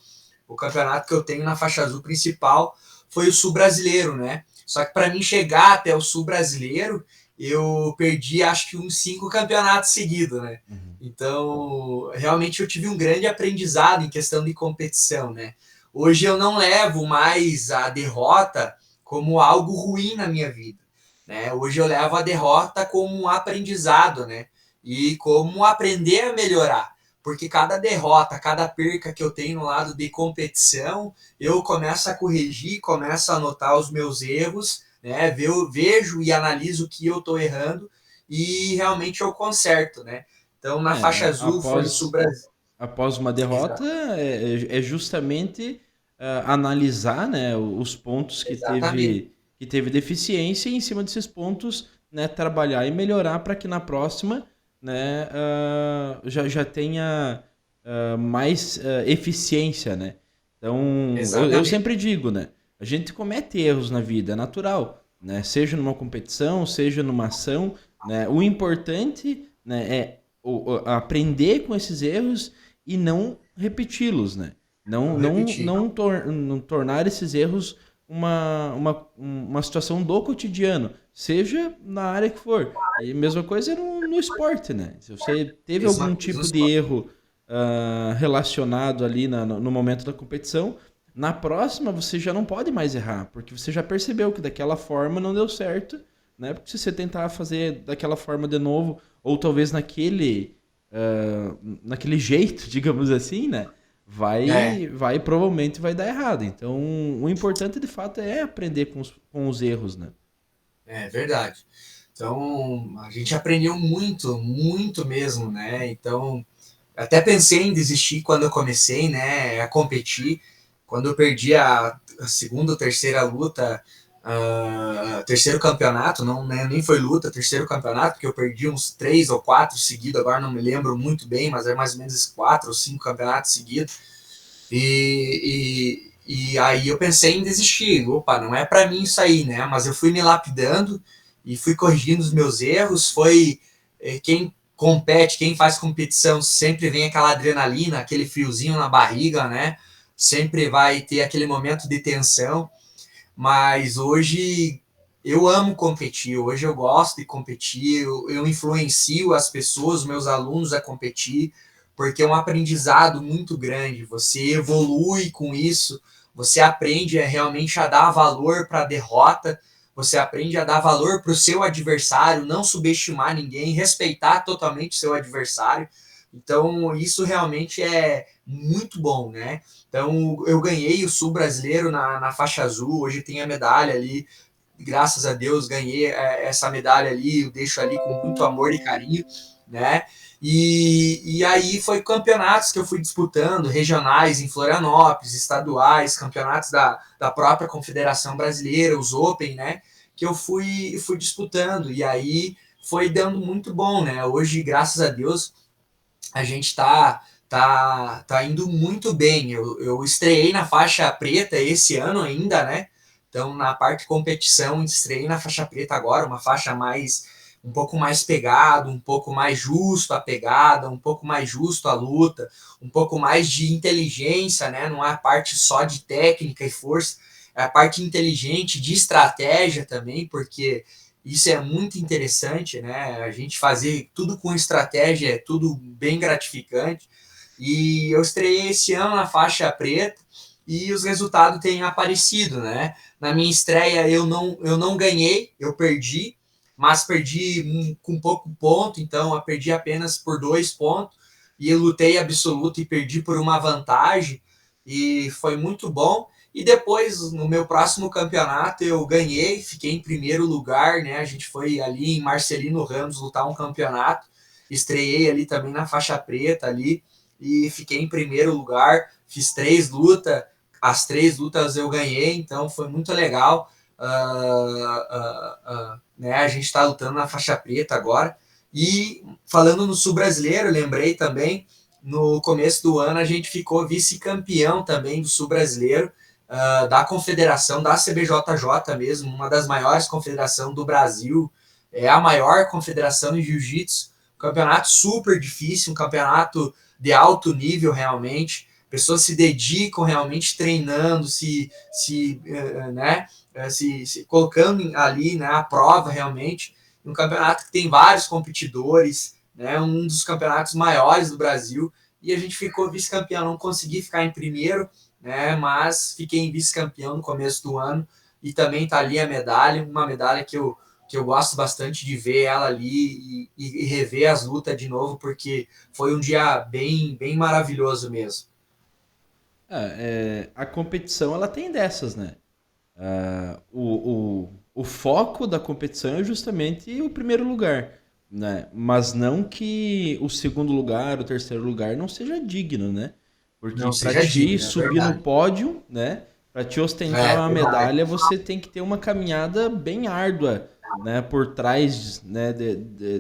Speaker 2: o campeonato que eu tenho na faixa azul principal foi o Sul Brasileiro, né? Só que para mim chegar até o Sul Brasileiro, eu perdi acho que uns 5 campeonatos seguidos, né?
Speaker 1: Uhum.
Speaker 2: Então, realmente eu tive um grande aprendizado em questão de competição, né? Hoje eu não levo mais a derrota como algo ruim na minha vida, né? Hoje eu levo a derrota como um aprendizado, né? E como aprender a melhorar. Porque cada derrota, cada perca que eu tenho no lado de competição, eu começo a corrigir, começo a anotar os meus erros, né? Vejo e analiso o que eu estou errando e realmente eu conserto, né? Então, na faixa azul foi o Sul Brasil.
Speaker 1: Após uma derrota, é justamente analisar, né, os pontos
Speaker 2: Exatamente.
Speaker 1: que teve deficiência e em cima desses pontos, né, trabalhar e melhorar para que na próxima, né, já tenha mais eficiência, né? Então, eu
Speaker 2: Exatamente.
Speaker 1: sempre digo, né, a gente comete erros na vida, é natural, né? Seja numa competição, seja numa ação, né? O importante, né, é aprender com esses erros e não repeti-los, né?
Speaker 2: Não repetir.
Speaker 1: Não tornar esses erros uma situação do cotidiano, seja na área que for. E a mesma coisa no esporte, né? Se você teve
Speaker 2: Mesma
Speaker 1: algum
Speaker 2: coisa no
Speaker 1: tipo de
Speaker 2: esporte.
Speaker 1: erro relacionado ali no momento da competição, na próxima você já não pode mais errar, porque você já percebeu que daquela forma não deu certo, né? Porque se você tentar fazer daquela forma de novo, ou talvez naquele jeito, digamos assim, né?
Speaker 2: É,
Speaker 1: Provavelmente vai dar errado. Então, o importante de fato é aprender com os erros, né?
Speaker 2: é verdade. Então, a gente aprendeu muito, muito mesmo, né? Então, até pensei em desistir quando eu comecei, né, a competir. Quando eu perdi a segunda ou terceira luta, terceiro campeonato, não, né, nem foi luta, terceiro campeonato, porque eu perdi uns 3 ou 4 seguidos, agora não me lembro muito bem, mas é mais ou menos 4 ou 5 campeonatos seguidos. E aí eu pensei em desistir. Opa, não é para mim isso aí, né? Mas eu fui me lapidando e fui corrigindo os meus erros. Foi quem compete, quem faz competição, sempre vem aquela adrenalina, aquele friozinho na barriga, né? Sempre vai ter aquele momento de tensão. Mas hoje eu amo competir, hoje eu gosto de competir, eu influencio as pessoas, meus alunos a competir, porque é um aprendizado muito grande. Você evolui com isso, você aprende realmente a dar valor para a derrota, você aprende a dar valor para o seu adversário, não subestimar ninguém, respeitar totalmente o seu adversário. Então, isso realmente é muito bom, né? Então, eu ganhei o Sul Brasileiro na faixa azul, hoje tem a medalha ali, graças a Deus ganhei essa medalha ali, eu deixo ali com muito amor e carinho, né? E aí foi campeonatos que eu fui disputando, regionais em Florianópolis, estaduais, campeonatos da própria Confederação Brasileira, os Open, né? Que eu fui disputando, e aí foi dando muito bom, né? Hoje, graças a Deus, a gente tá indo muito bem. Eu estreiei na faixa preta esse ano ainda, né? Então, na parte de competição, estreiei na faixa preta agora, uma faixa um pouco mais pegado, um pouco mais justo a pegada, um pouco mais justo a luta, um pouco mais de inteligência, né? Não é a parte só de técnica e força, é a parte inteligente de estratégia também, porque isso é muito interessante, né? A gente fazer tudo com estratégia é tudo bem gratificante. E eu estreiei esse ano na faixa preta e os resultados têm aparecido, né? Na minha estreia eu não ganhei, eu perdi, mas perdi com pouco ponto, então eu perdi apenas por 2 pontos e eu lutei absoluto e perdi por uma vantagem e foi muito bom. E depois, no meu próximo campeonato, eu ganhei, fiquei em primeiro lugar, né? A gente foi ali em Marcelino Ramos lutar um campeonato, estreiei ali também na faixa preta ali e fiquei em primeiro lugar, fiz 3 lutas, as 3 lutas eu ganhei, então foi muito legal. Né? A gente está lutando na faixa preta agora. E falando no Sul Brasileiro, lembrei também, no começo do ano a gente ficou vice-campeão também do Sul Brasileiro, da confederação, da CBJJ mesmo, uma das maiores confederações do Brasil, é a maior confederação de jiu-jitsu, um campeonato super difícil, um campeonato de alto nível realmente, pessoas se dedicam realmente treinando, se colocando ali, né, à prova realmente, um campeonato que tem vários competidores, né, um dos campeonatos maiores do Brasil, e a gente ficou vice-campeão, não consegui ficar em primeiro, né, mas fiquei em vice-campeão no começo do ano, e também tá ali a medalha, uma medalha que eu gosto bastante de ver ela ali e rever as lutas de novo, porque foi um dia bem, bem maravilhoso mesmo.
Speaker 1: A competição ela tem dessas, né? O foco da competição é justamente o primeiro lugar, né? Mas não que o segundo lugar, o terceiro lugar não seja digno, né? Porque
Speaker 2: Não
Speaker 1: para
Speaker 2: seja
Speaker 1: te
Speaker 2: digno, é
Speaker 1: subir no
Speaker 2: verdade.
Speaker 1: pódio, né? Para te ostentar
Speaker 2: É
Speaker 1: uma
Speaker 2: verdade.
Speaker 1: medalha, você tem que ter uma caminhada bem árdua, né? Por trás, né?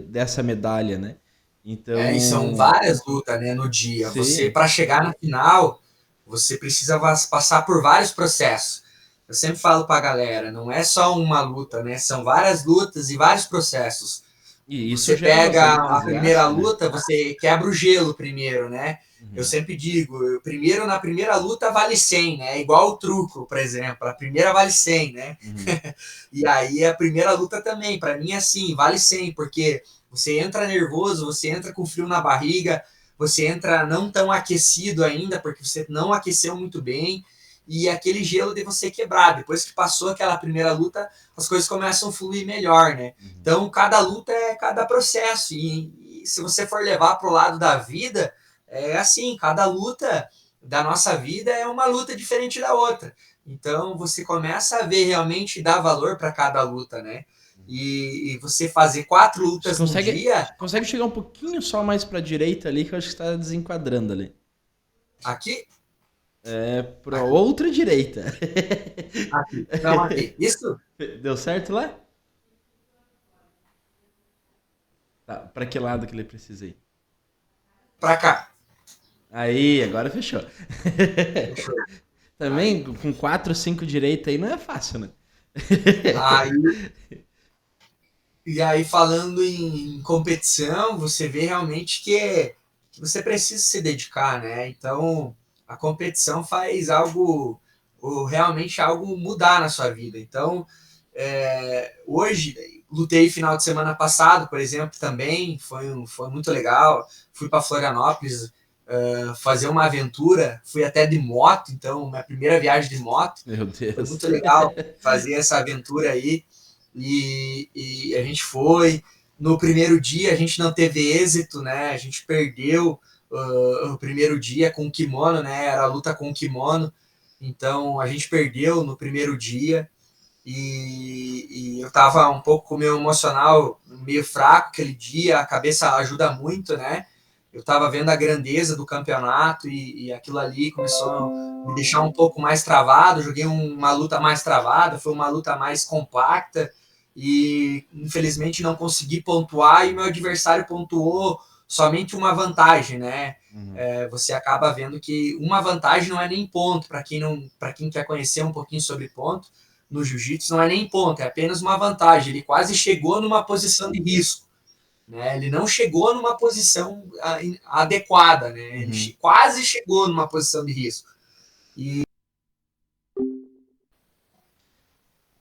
Speaker 1: Dessa medalha, né?
Speaker 2: E são
Speaker 1: Então,
Speaker 2: várias lutas, né, no dia. Você,
Speaker 1: sim.
Speaker 2: para chegar na final, você precisa passar por vários processos. Eu sempre falo para a galera, não é só uma luta, né? São várias lutas e vários processos.
Speaker 1: E isso
Speaker 2: Você
Speaker 1: gera
Speaker 2: pega
Speaker 1: bastante
Speaker 2: a primeira
Speaker 1: desgaste, né?
Speaker 2: luta, você quebra o gelo primeiro, né? Eu
Speaker 1: Uhum,
Speaker 2: sempre digo, primeiro na primeira luta vale 100, né? Igual o truco, por exemplo, a primeira vale 100, né?
Speaker 1: uhum.
Speaker 2: E aí a primeira luta também, para mim é assim, vale 100, porque você entra nervoso, você entra com frio na barriga, você entra não tão aquecido ainda, porque você não aqueceu muito bem, e aquele gelo de você quebrar. Depois que passou aquela primeira luta, as coisas começam a fluir melhor, né?
Speaker 1: Uhum.
Speaker 2: Então, cada luta é cada processo, e se você for levar para o lado da vida, é assim, cada luta da nossa vida é uma luta diferente da outra. Então você começa a ver realmente dar valor para cada luta, né? E você fazer 4 lutas no dia,
Speaker 1: Consegue chegar um pouquinho só mais pra direita ali, que eu acho que está desenquadrando ali.
Speaker 2: aqui,
Speaker 1: É pra
Speaker 2: aqui,
Speaker 1: outra direita.
Speaker 2: aqui, não aqui. Isso
Speaker 1: Deu certo lá? Tá, pra que lado que ele precisa ir?
Speaker 2: para cá.
Speaker 1: Aí, agora fechou.
Speaker 2: Deixa eu...
Speaker 1: Também
Speaker 2: Aí,
Speaker 1: com 4, 5 direita aí não é fácil, né?
Speaker 2: aí, e aí falando em competição, você vê realmente que você precisa se dedicar, né? Então a competição faz algo, ou realmente algo mudar na sua vida. Então hoje, lutei final de semana passado, por exemplo, também, foi muito legal. Fui para Florianópolis fazer uma aventura, fui até de moto, então, minha primeira viagem de moto.
Speaker 1: Meu
Speaker 2: Foi
Speaker 1: Deus.
Speaker 2: muito legal fazer essa aventura aí. E a gente foi. No primeiro dia, a gente não teve êxito, né? A gente perdeu o primeiro dia com o kimono, né? Era a luta com o kimono. Então, a gente perdeu no primeiro dia e eu estava um pouco com o meu emocional meio fraco aquele dia, a cabeça ajuda muito, né? Eu estava vendo a grandeza do campeonato e aquilo ali começou a me deixar um pouco mais travado, joguei uma luta mais travada, foi uma luta mais compacta e infelizmente não consegui pontuar e meu adversário pontuou somente uma vantagem, né?
Speaker 1: Uhum.
Speaker 2: Você acaba vendo que uma vantagem não é nem ponto para quem não, para quem quer conhecer um pouquinho sobre ponto no jiu-jitsu não é nem ponto, é apenas uma vantagem. Ele quase chegou numa posição de risco, né? Ele não chegou numa posição adequada, né? Ele
Speaker 1: Uhum.
Speaker 2: quase chegou numa posição de risco. E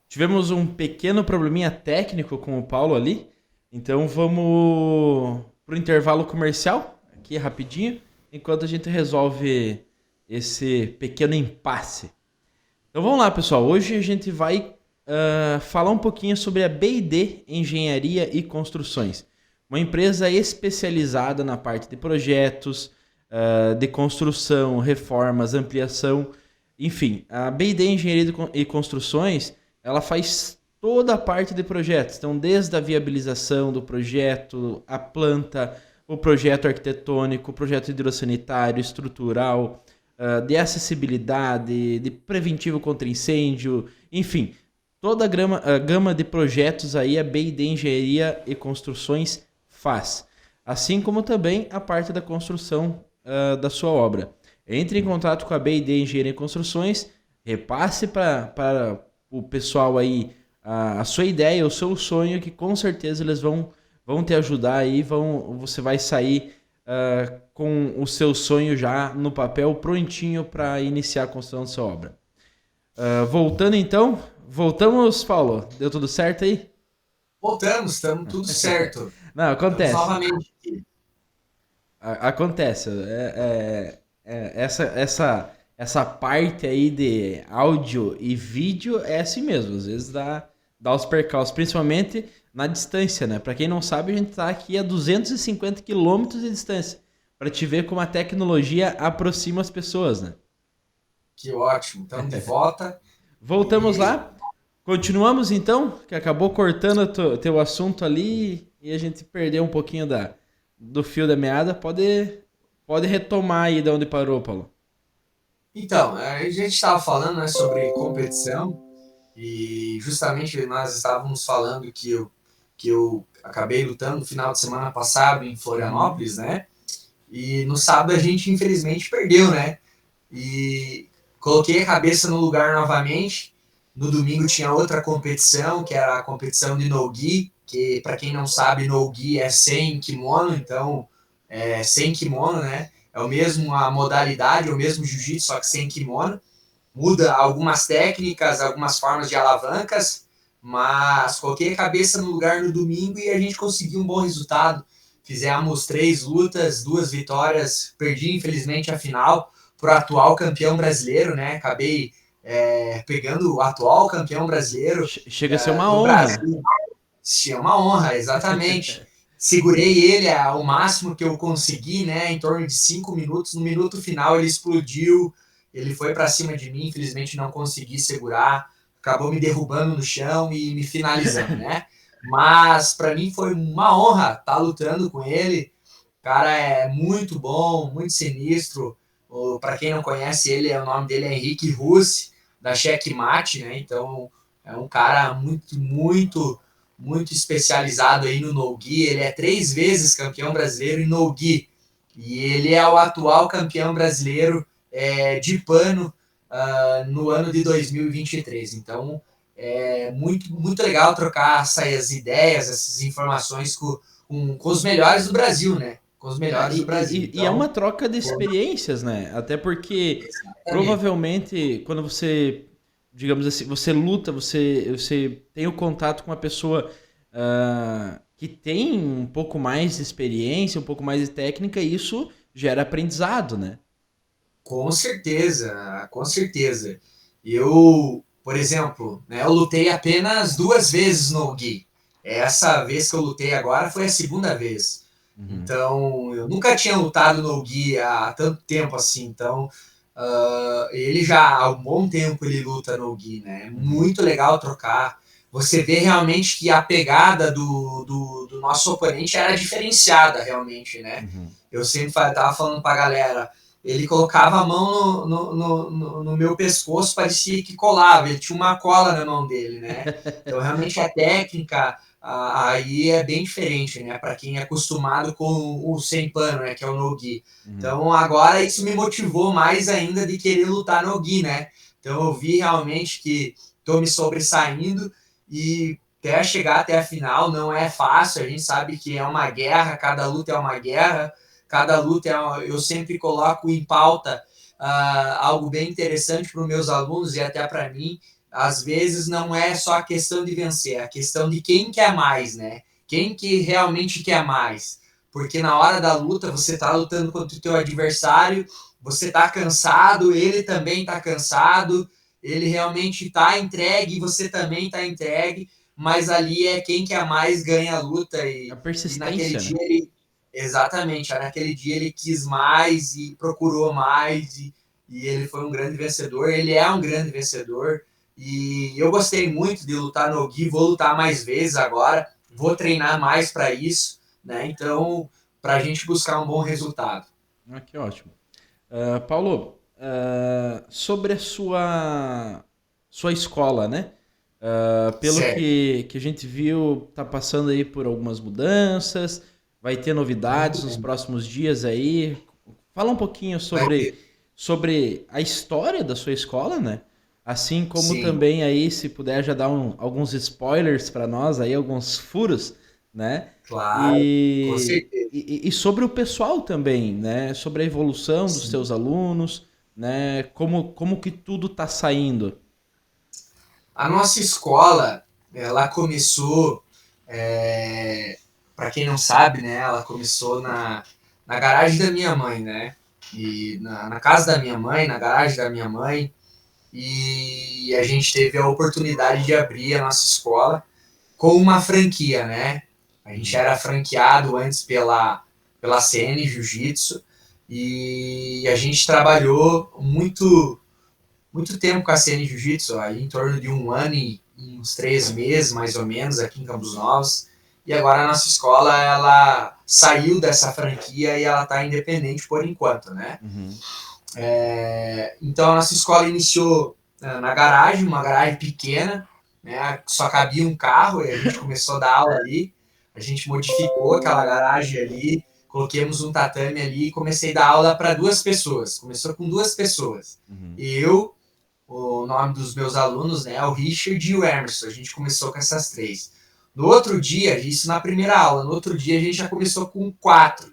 Speaker 1: Tivemos um pequeno probleminha técnico com o Paulo ali. Então vamos pro intervalo comercial, aqui rapidinho, enquanto a gente resolve esse pequeno impasse. Então vamos lá, pessoal. Hoje a gente vai falar um pouquinho sobre a B&D Engenharia e Construções. Uma empresa especializada na parte de projetos, de construção, reformas, ampliação enfim, a BD Engenharia e Construções, ela faz toda a parte de projetos. Então, desde a viabilização do projeto, a planta, o projeto arquitetônico, o projeto hidrossanitário, estrutural, de acessibilidade, de preventivo contra incêndio, enfim, toda a gama de projetos aí a BD Engenharia e Construções faz. Assim como também a parte da construção da sua obra. Entre em contato com a BD Engenharia e Construções, repasse para o pessoal aí a sua ideia, o seu sonho, que com certeza eles vão te ajudar aí, você vai sair com o seu sonho já no papel prontinho para iniciar a construção da sua obra. Voltando então, voltamos, Paulo. Deu tudo certo aí?
Speaker 2: Voltamos, estamos tudo certo.
Speaker 1: Não,
Speaker 2: Estamos
Speaker 1: acontece.
Speaker 2: novamente aqui.
Speaker 1: Acontece. Essa parte aí de áudio e vídeo é assim mesmo. Às vezes dá os percalços, principalmente na distância, né? Para quem não sabe, a gente tá aqui a 250 quilômetros de distância. Para te ver como a tecnologia aproxima as pessoas, né?
Speaker 2: Que ótimo, estamos de volta.
Speaker 1: Voltamos lá. Continuamos então, que acabou cortando o teu assunto ali e a gente perdeu um pouquinho do fio da meada. Pode retomar aí de onde parou, Paulo.
Speaker 2: Então, a gente estava falando, né, sobre competição e justamente nós estávamos falando que eu acabei lutando no final de semana passado em Florianópolis, né? E no sábado a gente infelizmente perdeu, né? E coloquei a cabeça no lugar novamente. No domingo tinha outra competição, que era a competição de no-gi, que para quem não sabe, no-gi é sem kimono, então sem kimono, né? É o mesmo a modalidade, é o mesmo jiu-jitsu, só que sem kimono. Muda algumas técnicas, algumas formas de alavancas, mas coloquei a cabeça no lugar no domingo e a gente conseguiu um bom resultado. Fizemos 3 lutas, 2 vitórias, perdi infelizmente a final para o atual campeão brasileiro, né? Acabei pegando o atual campeão brasileiro
Speaker 1: Chega a ser uma
Speaker 2: do
Speaker 1: honra.
Speaker 2: Brasil. É uma honra, exatamente. Segurei ele ao máximo que eu consegui, né? Em torno de 5 minutos. No minuto final ele explodiu, ele foi para cima de mim, infelizmente não consegui segurar, acabou me derrubando no chão e me finalizando, né? Mas para mim foi uma honra estar lutando com ele. O cara é muito bom, muito sinistro. Para quem não conhece ele, o nome dele é Henrique Russi, da Checkmate, né? Então é um cara muito especializado aí no no-gi. Ele é 3 vezes campeão brasileiro em no-gi. E ele é o atual campeão brasileiro de pano no ano de 2023. Então é muito legal trocar essas ideias, essas informações com os melhores do Brasil, né? Com os melhores do Brasil.
Speaker 1: E é uma
Speaker 2: Então,
Speaker 1: troca de experiências, né? Até porque
Speaker 2: exatamente.
Speaker 1: provavelmente quando você, digamos assim, você luta, você tem o contato com uma pessoa que tem um pouco mais de experiência, um pouco mais de técnica, e isso gera aprendizado, né?
Speaker 2: Com certeza, com certeza. Eu, por exemplo, né, eu lutei apenas 2 vezes no Gui. Essa vez que eu lutei agora foi a segunda vez.
Speaker 1: Uhum.
Speaker 2: Então, eu nunca tinha lutado no Gui há tanto tempo assim. Então, ele já há um bom tempo ele luta no Gui, né? É
Speaker 1: Uhum.
Speaker 2: muito legal trocar. Você vê realmente que a pegada do nosso oponente era diferenciada, realmente, né?
Speaker 1: Uhum.
Speaker 2: Eu sempre tava falando pra galera, ele colocava a mão no meu pescoço, parecia que colava, ele tinha uma cola na mão dele, né? Então, realmente, a técnica aí é bem diferente, né? Para quem é acostumado com o sem pano, né? Que é o no-gi.
Speaker 1: Uhum.
Speaker 2: Então, agora isso me motivou mais ainda de querer lutar no-gi, né? Então, eu vi realmente que estou me sobressaindo e até chegar até a final não é fácil, a gente sabe que é uma guerra, cada luta é uma guerra, cada luta eu sempre coloco em pauta algo bem interessante para os meus alunos e até para mim. Às vezes não é só a questão de vencer, é a questão de quem quer mais, né? Quem que realmente quer mais. Porque na hora da luta, você está lutando contra o teu adversário, você está cansado, ele também está cansado, ele realmente está entregue, você também está entregue, mas ali é quem quer mais ganha a luta
Speaker 1: A
Speaker 2: e naquele
Speaker 1: persistência,
Speaker 2: dia
Speaker 1: né?
Speaker 2: ele exatamente, naquele dia ele quis mais e procurou mais e ele foi um grande vencedor, ele é um grande vencedor, e eu gostei muito de lutar no Gi, vou lutar mais vezes agora, vou treinar mais para isso, né? Então, para a gente buscar um bom resultado.
Speaker 1: Ah, que ótimo. Paulo, sobre a sua escola, né? Pelo
Speaker 2: Certo.
Speaker 1: que a gente viu, tá passando aí por algumas mudanças, vai ter novidades
Speaker 2: Muito
Speaker 1: nos
Speaker 2: bem.
Speaker 1: próximos dias aí. Fala um pouquinho
Speaker 2: Vai ter.
Speaker 1: sobre a história da sua escola, né? Assim como
Speaker 2: Sim,
Speaker 1: também aí, se puder já dar alguns spoilers para nós aí, alguns furos, né?
Speaker 2: claro, com
Speaker 1: E,
Speaker 2: certeza.
Speaker 1: e sobre o pessoal também, né? Sobre a evolução dos
Speaker 2: Sim.
Speaker 1: teus alunos, né? Como que tudo tá saindo.
Speaker 2: A nossa escola, ela começou, para quem não sabe, né? Ela começou na garagem da minha mãe, né? E na casa da minha mãe, na garagem da minha mãe, e a gente teve a oportunidade de abrir a nossa escola com uma franquia, né? A gente
Speaker 1: Uhum.
Speaker 2: era franqueado antes pela CN Jiu-Jitsu e a gente trabalhou muito tempo com a CN Jiu-Jitsu, aí em torno de um ano e uns 3 meses, mais ou menos, aqui em Campos Novos. E agora a nossa escola, ela saiu dessa franquia e ela está independente por enquanto, né?
Speaker 1: Uhum.
Speaker 2: Então a nossa escola iniciou na garagem, uma garagem pequena, né? Só cabia um carro e a gente começou a dar aula ali. A gente modificou aquela garagem ali, coloquemos um tatame ali e comecei a dar aula para 2 pessoas. Começou com 2 pessoas.
Speaker 1: Uhum.
Speaker 2: Eu, o nome dos meus alunos, né, é o Richard e o Emerson. A gente começou com essas 3. No outro dia, isso na primeira aula, no outro dia a gente já começou com 4,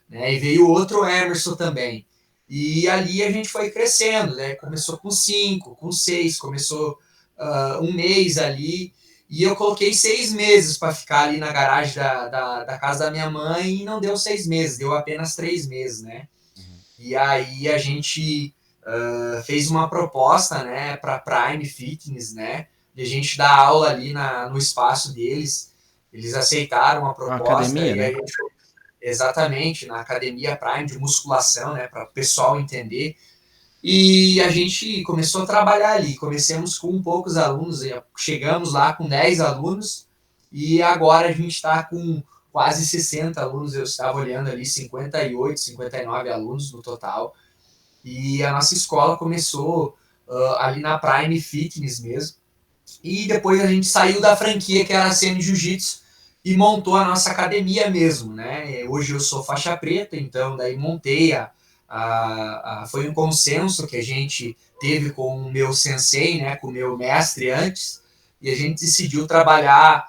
Speaker 2: né, e veio outro Emerson também. E ali a gente foi crescendo, né? Começou com 5, com 6, começou um mês ali. E eu coloquei 6 meses para ficar ali na garagem da casa da minha mãe e não deu 6 meses, deu apenas 3 meses, né?
Speaker 1: Uhum.
Speaker 2: E aí a gente fez uma proposta, né, para Prime Fitness, né, de a gente dar aula ali no espaço deles. Eles aceitaram a
Speaker 1: Uma
Speaker 2: proposta
Speaker 1: academia,
Speaker 2: e a
Speaker 1: né?
Speaker 2: gente, exatamente, na academia Prime de musculação, né, para o pessoal entender. E a gente começou a trabalhar ali. Começamos com poucos alunos, chegamos lá com 10 alunos e agora a gente está com quase 60 alunos. Eu estava olhando ali, 58, 59 alunos no total. E a nossa escola começou ali na Prime Fitness mesmo. E depois a gente saiu da franquia que era a CN Jiu-Jitsu e montou a nossa academia mesmo, né? Hoje eu sou faixa preta, então daí montei foi um consenso que a gente teve com o meu sensei, né? Com o meu mestre antes, e a gente decidiu trabalhar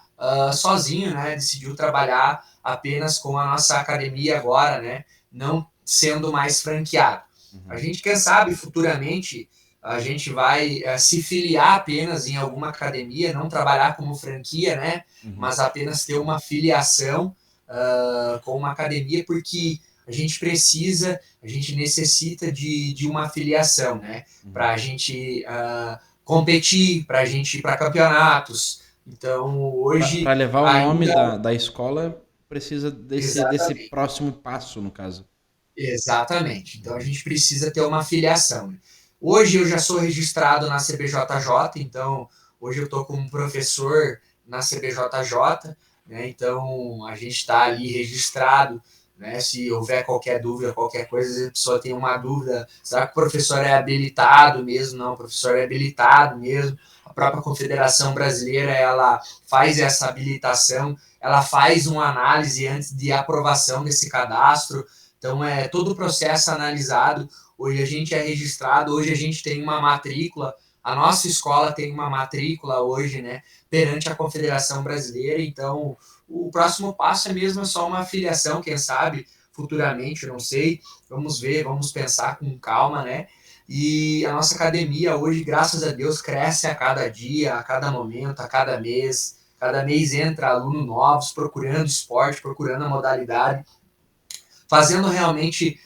Speaker 2: sozinho, né? Decidiu trabalhar apenas com a nossa academia agora, né? Não sendo mais franqueado. A
Speaker 1: Uhum.
Speaker 2: gente, quem sabe, futuramente a gente vai se filiar apenas em alguma academia, não trabalhar como franquia, né?
Speaker 1: Uhum.
Speaker 2: Mas apenas ter uma filiação com uma academia, porque a gente precisa, a gente necessita de uma filiação, né? Para
Speaker 1: Uhum.
Speaker 2: a gente competir, para a gente ir para campeonatos. Então,
Speaker 1: Para
Speaker 2: hoje
Speaker 1: levar o nome
Speaker 2: ainda.
Speaker 1: da escola, precisa desse
Speaker 2: Exatamente.
Speaker 1: próximo passo, no caso.
Speaker 2: Exatamente. Então a
Speaker 1: Uhum.
Speaker 2: gente precisa ter uma filiação, né? Hoje eu já sou registrado na CBJJ, então hoje eu estou como professor na CBJJ, né? Então a gente está ali registrado, né? Se houver qualquer dúvida, qualquer coisa, a pessoa tem uma dúvida, será que o professor é habilitado mesmo? Não, o professor é habilitado mesmo. A própria Confederação Brasileira, ela faz essa habilitação, ela faz uma análise antes de aprovação desse cadastro, então, é todo o processo analisado. Hoje a gente é registrado, hoje a gente tem uma matrícula, a nossa escola tem uma matrícula hoje, né, perante a Confederação Brasileira. Então, o próximo passo é mesmo só uma filiação, quem sabe, futuramente, eu não sei. Vamos ver, vamos pensar com calma, né? E a nossa academia hoje, graças a Deus, cresce a cada dia, a cada momento, a cada mês. Cada mês entra alunos novos procurando esporte, procurando a modalidade, fazendo realmente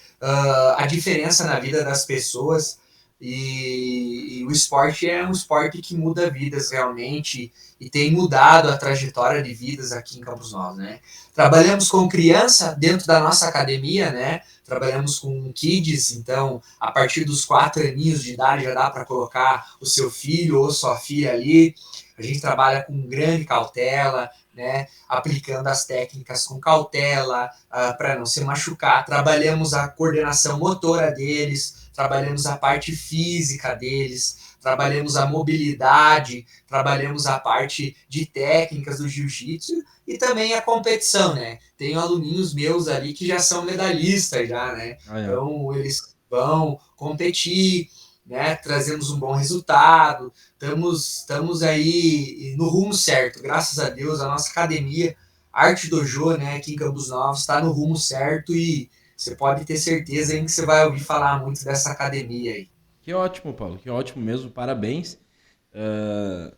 Speaker 2: a diferença na vida das pessoas. e o esporte é um esporte que muda vidas realmente e tem mudado a trajetória de vidas aqui em Campos Novos, né? Trabalhamos com criança dentro da nossa academia, né? Trabalhamos com kids, então a partir dos 4 aninhos de idade já dá para colocar o seu filho ou sua filha ali. A gente trabalha com grande cautela, né? Aplicando as técnicas com cautela para não se machucar. Trabalhamos a coordenação motora deles, trabalhamos a parte física deles, trabalhamos a mobilidade, trabalhamos a parte de técnicas do jiu-jitsu e também a competição, né? Tenho aluninhos meus ali que já são medalhistas já, né?
Speaker 1: Ah, é.
Speaker 2: Então eles vão competir, né? Trazemos um bom resultado, estamos aí no rumo certo, graças a Deus, a nossa academia Arte Dojo, né, aqui em Campos Novos, está no rumo certo e você pode ter certeza em que você vai ouvir falar muito dessa academia aí.
Speaker 1: Que ótimo, Paulo, que ótimo mesmo, parabéns.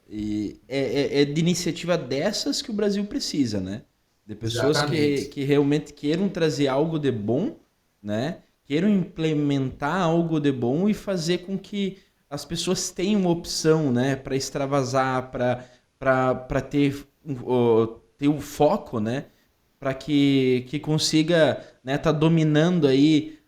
Speaker 1: E é de iniciativa dessas que o Brasil precisa, né? De pessoas
Speaker 2: Exatamente.
Speaker 1: que realmente queiram trazer algo de bom, né? Queiram implementar algo de bom e fazer com que as pessoas tenham opção, né? Para extravasar, para ter, ter o foco, né? Para que consiga, né, tá dominando aí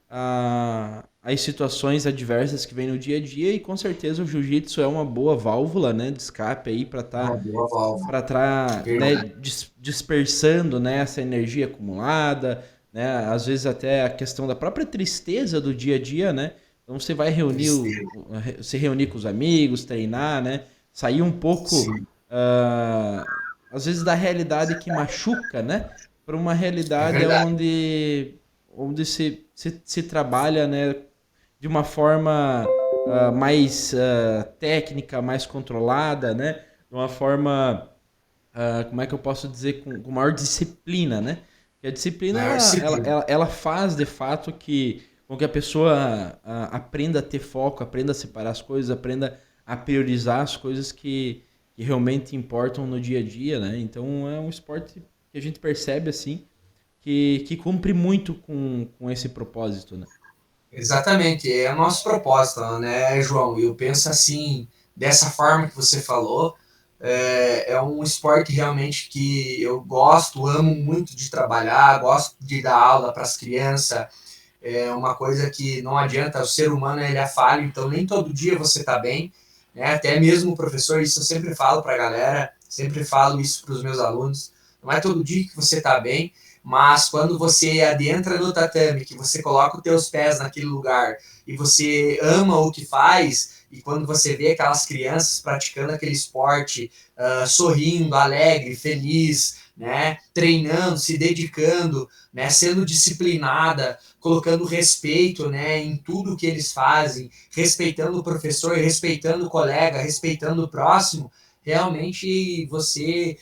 Speaker 1: as situações adversas que vem no dia a dia, e com certeza o jiu-jitsu é uma boa válvula, né, de escape aí
Speaker 2: Uma boa válvula.
Speaker 1: para estar, né,
Speaker 2: Verdade.
Speaker 1: dispersando, né, essa energia acumulada, né, às vezes até a questão da própria tristeza do dia a dia, né? Então você vai reunir
Speaker 2: Tristeza.
Speaker 1: se reunir com os amigos, treinar, né? Sair um pouco
Speaker 2: Sim,
Speaker 1: às vezes da realidade que machuca, né? Para uma
Speaker 2: é
Speaker 1: realidade
Speaker 2: verdade.
Speaker 1: onde se trabalha, né, de uma forma mais técnica, mais controlada, né? De uma forma, como é que eu posso dizer, com maior disciplina, né? Porque a disciplina,
Speaker 2: Maior disciplina.
Speaker 1: ela faz, de fato, com que a pessoa aprenda a ter foco, aprenda a separar as coisas, aprenda a priorizar as coisas que realmente importam no dia a dia, né? Então, é um esporte que a gente percebe, assim, que cumpre muito com esse propósito, né?
Speaker 2: Exatamente, é o nosso propósito, né, João? Eu penso assim, dessa forma que você falou, é um esporte realmente que eu gosto, amo muito de trabalhar, gosto de dar aula para as crianças, é uma coisa que não adianta, o ser humano ele é falho, então nem todo dia você está bem, né? Até mesmo o professor, isso eu sempre falo para a galera, sempre falo isso para os meus alunos, não é todo dia que você está bem, mas quando você adentra no tatame, que você coloca os teus pés naquele lugar e você ama o que faz, e quando você vê aquelas crianças praticando aquele esporte, sorrindo, alegre, feliz, né, treinando, se dedicando, né, sendo disciplinada, colocando respeito, né, em tudo que eles fazem, respeitando o professor, respeitando o colega, respeitando o próximo, realmente você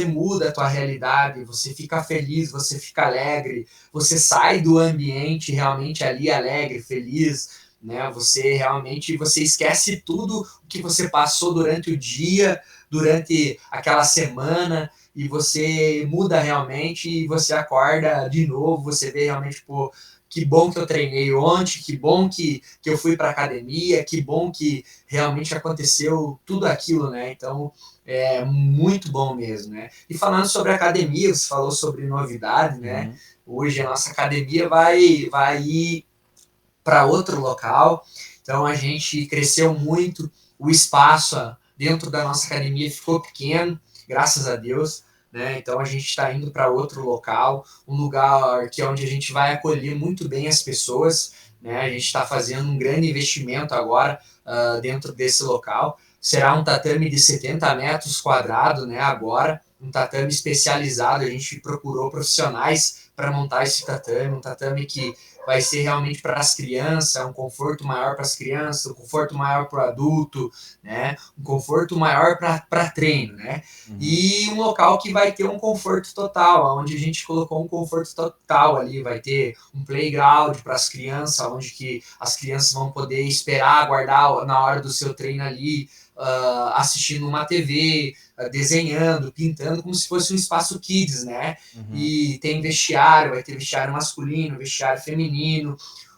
Speaker 2: muda a tua realidade, você fica feliz, você fica alegre, você sai do ambiente realmente ali alegre, feliz, né? Você realmente você esquece tudo o que você passou durante o dia, durante aquela semana, e você muda realmente e você acorda de novo, você vê realmente, pô, que bom que eu treinei ontem, que bom que eu fui para academia, que bom que realmente aconteceu tudo aquilo, né? Então, é muito bom mesmo, né? E falando sobre academia, você falou sobre novidade, né?
Speaker 1: Uhum.
Speaker 2: Hoje a nossa academia vai ir para outro local, então a gente cresceu muito, o espaço dentro da nossa academia ficou pequeno, graças a Deus, né? Então a gente está indo para outro local, um lugar que é onde a gente vai acolher muito bem as pessoas, né? A gente está fazendo um grande investimento agora dentro desse local. Será um tatame de 70 metros quadrados, né? Agora, um tatame especializado. A gente procurou profissionais para montar esse tatame, um tatame que vai ser realmente para as crianças, um conforto maior para as crianças, um conforto maior para o adulto, né? Um conforto maior para treino, né?
Speaker 1: Uhum.
Speaker 2: E um local que vai ter um conforto total, onde a gente colocou um conforto total ali, vai ter um playground para as crianças, onde que as crianças vão poder esperar, aguardar na hora do seu treino ali, assistindo uma TV, desenhando, pintando, como se fosse um espaço kids, né?
Speaker 1: Uhum.
Speaker 2: E tem vestiário, vai ter vestiário masculino, vestiário feminino,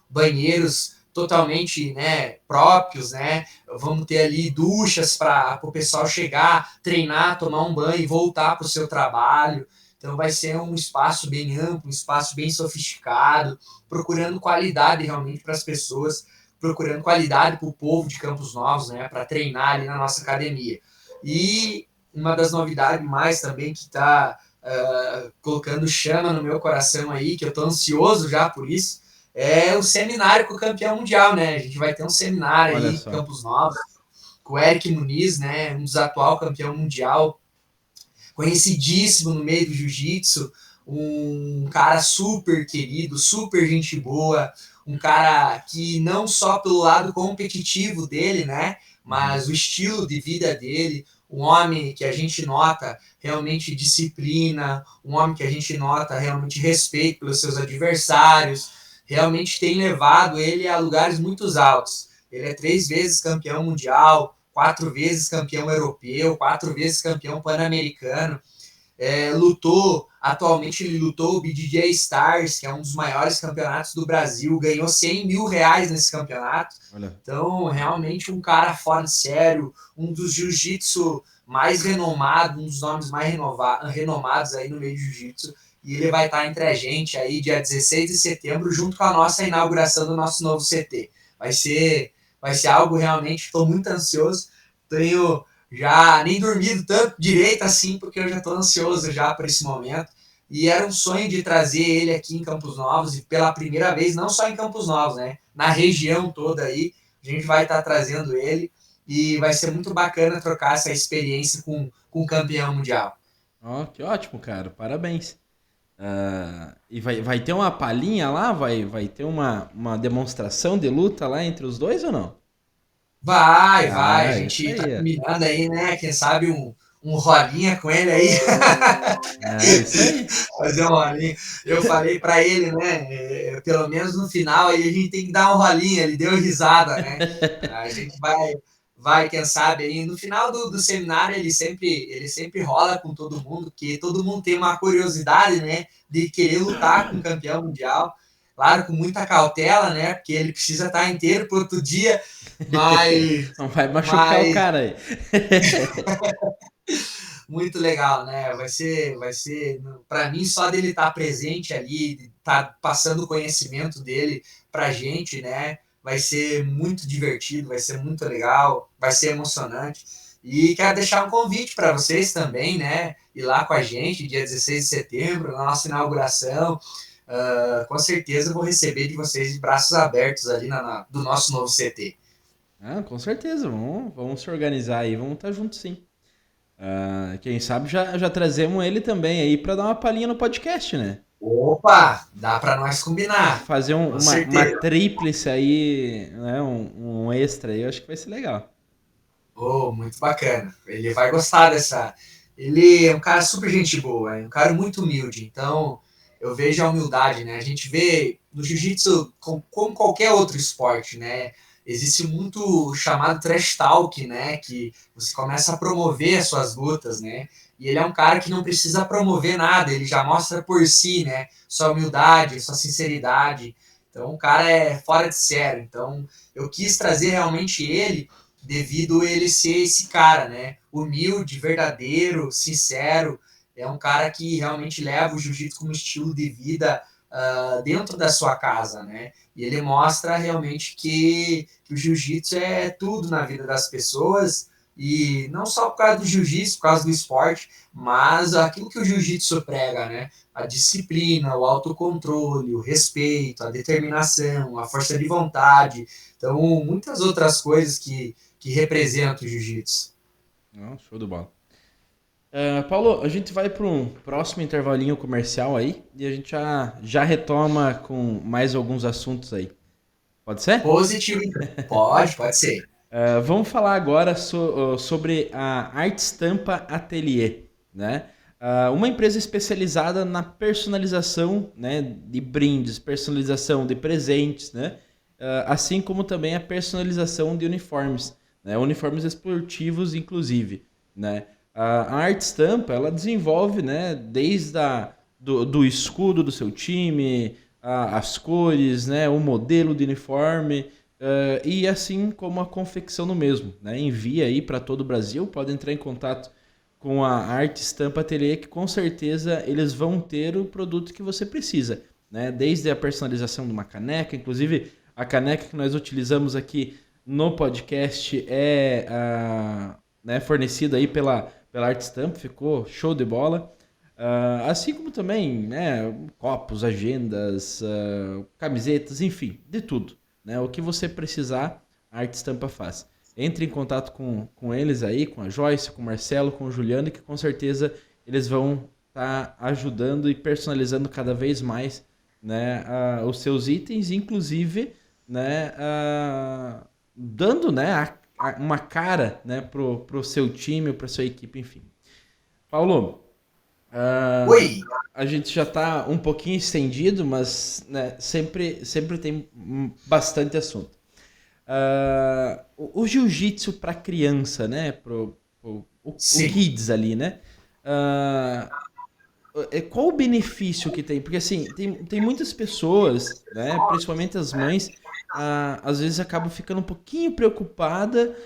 Speaker 2: banheiros totalmente, né, próprios, né? Vamos ter ali duchas para o pessoal chegar, treinar, tomar um banho e voltar para o seu trabalho. Então vai ser um espaço bem amplo, um espaço bem sofisticado, procurando qualidade realmente para as pessoas, procurando qualidade para o povo de Campos Novos, né, para treinar ali na nossa academia. E uma das novidades mais também que está colocando chama no meu coração aí, que eu estou ansioso já por isso, é o seminário com o campeão mundial, né? A gente vai ter um seminário
Speaker 1: Olha
Speaker 2: aí em
Speaker 1: só.
Speaker 2: Campos Novos com o Eric Muniz, né? Um dos atual campeão mundial, conhecidíssimo no meio do jiu-jitsu, um cara super querido, super gente boa, um cara que não só pelo lado competitivo dele, né,
Speaker 1: Uhum.
Speaker 2: mas o estilo de vida dele, um homem que a gente nota realmente disciplina, um homem que a gente nota realmente respeito pelos seus adversários, realmente tem levado ele a lugares muito altos. Ele é 3 vezes campeão mundial, 4 vezes campeão europeu, 4 vezes campeão pan-americano. Atualmente ele lutou o BJJ Stars, que é um dos maiores campeonatos do Brasil, ganhou R$ 100.000 nesse campeonato.
Speaker 1: Olha.
Speaker 2: Então, realmente um cara fora de sério, um dos jiu-jitsu mais renomados, um dos nomes mais renomados aí no meio do jiu-jitsu. E ele vai estar entre a gente aí dia 16 de setembro, junto com a nossa inauguração do nosso novo CT. Vai ser algo realmente, estou muito ansioso. Tenho já nem dormido tanto direito assim, porque eu já estou ansioso já por esse momento. E era um sonho de trazer ele aqui em Campos Novos, e pela primeira vez, não só em Campos Novos, né? Na região toda aí, a gente vai estar trazendo ele e vai ser muito bacana trocar essa experiência com o campeão mundial.
Speaker 1: Ó, que ótimo, cara. Parabéns. E vai ter uma palhinha lá? Vai ter uma demonstração de luta lá entre os dois ou não?
Speaker 2: Vai, a
Speaker 1: Ah, isso
Speaker 2: gente tá
Speaker 1: aí. Ó.
Speaker 2: combinando aí, né? Quem sabe um rolinha com ele aí.
Speaker 1: Ah, isso aí.
Speaker 2: Fazer um rolinho. Eu falei para ele, né? Pelo menos no final aí a gente tem que dar um rolinho. Ele deu risada, né? A gente vai, quem sabe aí no final do seminário ele sempre rola com todo mundo, porque todo mundo tem uma curiosidade, né? De querer lutar com o campeão mundial. Claro, com muita cautela, né? Porque ele precisa estar inteiro para outro dia, mas,
Speaker 1: Não vai machucar o
Speaker 2: mas
Speaker 1: cara aí.
Speaker 2: muito legal, né? Vai ser, para mim, só dele estar presente ali, estar passando o conhecimento dele pra gente, né? Vai ser muito divertido, vai ser muito legal, vai ser emocionante. E quero deixar um convite para vocês também, né? Ir lá com a gente, dia 16 de setembro, na nossa inauguração. Com certeza eu vou receber de vocês de braços abertos ali do nosso novo CT.
Speaker 1: Ah, com certeza. Vamos se organizar aí. Vamos estar juntos, sim. Quem sabe já trazemos ele também aí para dar uma palhinha no podcast, né?
Speaker 2: Opa, dá para nós combinar,
Speaker 1: Fazer
Speaker 2: com
Speaker 1: uma
Speaker 2: certeza.
Speaker 1: tríplice aí, né? Um extra aí, eu acho que vai ser legal.
Speaker 2: Oh, muito bacana. Ele vai gostar dessa. Ele é um cara super gente boa, é um cara muito humilde. Então, eu vejo a humildade, né? A gente vê no jiu-jitsu, como qualquer outro esporte, né? Existe muito chamado trash talk, né? Que você começa a promover as suas lutas, né? E ele é um cara que não precisa promover nada, ele já mostra por si, né? Sua humildade, sua sinceridade. Então, o cara é fora de sério. Então, eu quis trazer realmente ele devido a ele ser esse cara, né? Humilde, verdadeiro, sincero. É um cara que realmente leva o jiu-jitsu como estilo de vida dentro da sua casa, né? E ele mostra realmente que o jiu-jitsu é tudo na vida das pessoas, e não só por causa do jiu-jitsu, por causa do esporte, mas aquilo que o jiu-jitsu prega, né? A disciplina, o autocontrole, o respeito, a determinação, a força de vontade. Então, muitas outras coisas que representam o jiu-jitsu.
Speaker 1: Não, show de bola. Paulo, a gente vai para um próximo intervalinho comercial aí e a gente já retoma com mais alguns assuntos aí. Pode ser?
Speaker 2: Positivo, então. Pode ser.
Speaker 1: Vamos falar agora sobre a Arte Estampa Atelier, né? Uma empresa especializada na personalização, né, de brindes, personalização de presentes, né? Assim como também a personalização de uniformes, né? Uniformes esportivos, inclusive, né? A Arte Estampa, ela desenvolve, né, desde do escudo do seu time, as cores, né, o modelo de uniforme, e assim como a confecção no mesmo, né? Envia aí para todo o Brasil, pode entrar em contato com a Arte Estampa Ateliê, que com certeza eles vão ter o produto que você precisa, né? Desde a personalização de uma caneca, inclusive a caneca que nós utilizamos aqui no podcast né, fornecida aí pela Arte Estampa, ficou show de bola. Assim como também, né, copos, agendas, camisetas, enfim, de tudo, né? O que você precisar, a Arte Estampa faz. Entre em contato com eles aí, com a Joyce, com o Marcelo, com o Juliano, que com certeza eles vão estar ajudando e personalizando cada vez mais, né, os seus itens, inclusive, né, dando, né, uma cara, né, pro seu time, para sua equipe, enfim. Paulo,
Speaker 2: Oi,
Speaker 1: a gente já está um pouquinho estendido, mas né, sempre tem bastante assunto. O jiu-jitsu para criança, né? O
Speaker 2: sim,
Speaker 1: kids ali, né? Ah, qual o benefício que tem? Porque assim, tem muitas pessoas, né? Principalmente as mães, às vezes acabam ficando um pouquinho preocupada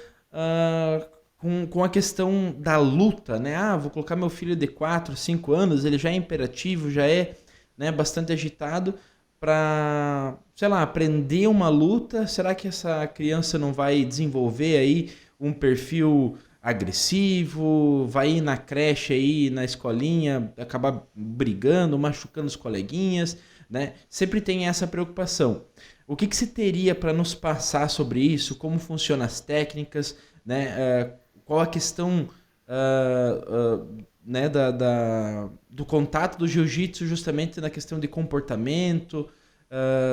Speaker 1: com a questão da luta, né? Ah, vou colocar meu filho de 4 5 anos, ele já é imperativo, já é, né, bastante agitado para, sei lá, aprender uma luta. Será que essa criança não vai desenvolver aí um perfil agressivo, vai ir na creche aí, na escolinha, acabar brigando, machucando os coleguinhas, né? Sempre tem essa preocupação. O que se teria para nos passar sobre isso? Como funcionam as técnicas, né? Qual a questão né, do contato do jiu-jitsu justamente na questão de comportamento,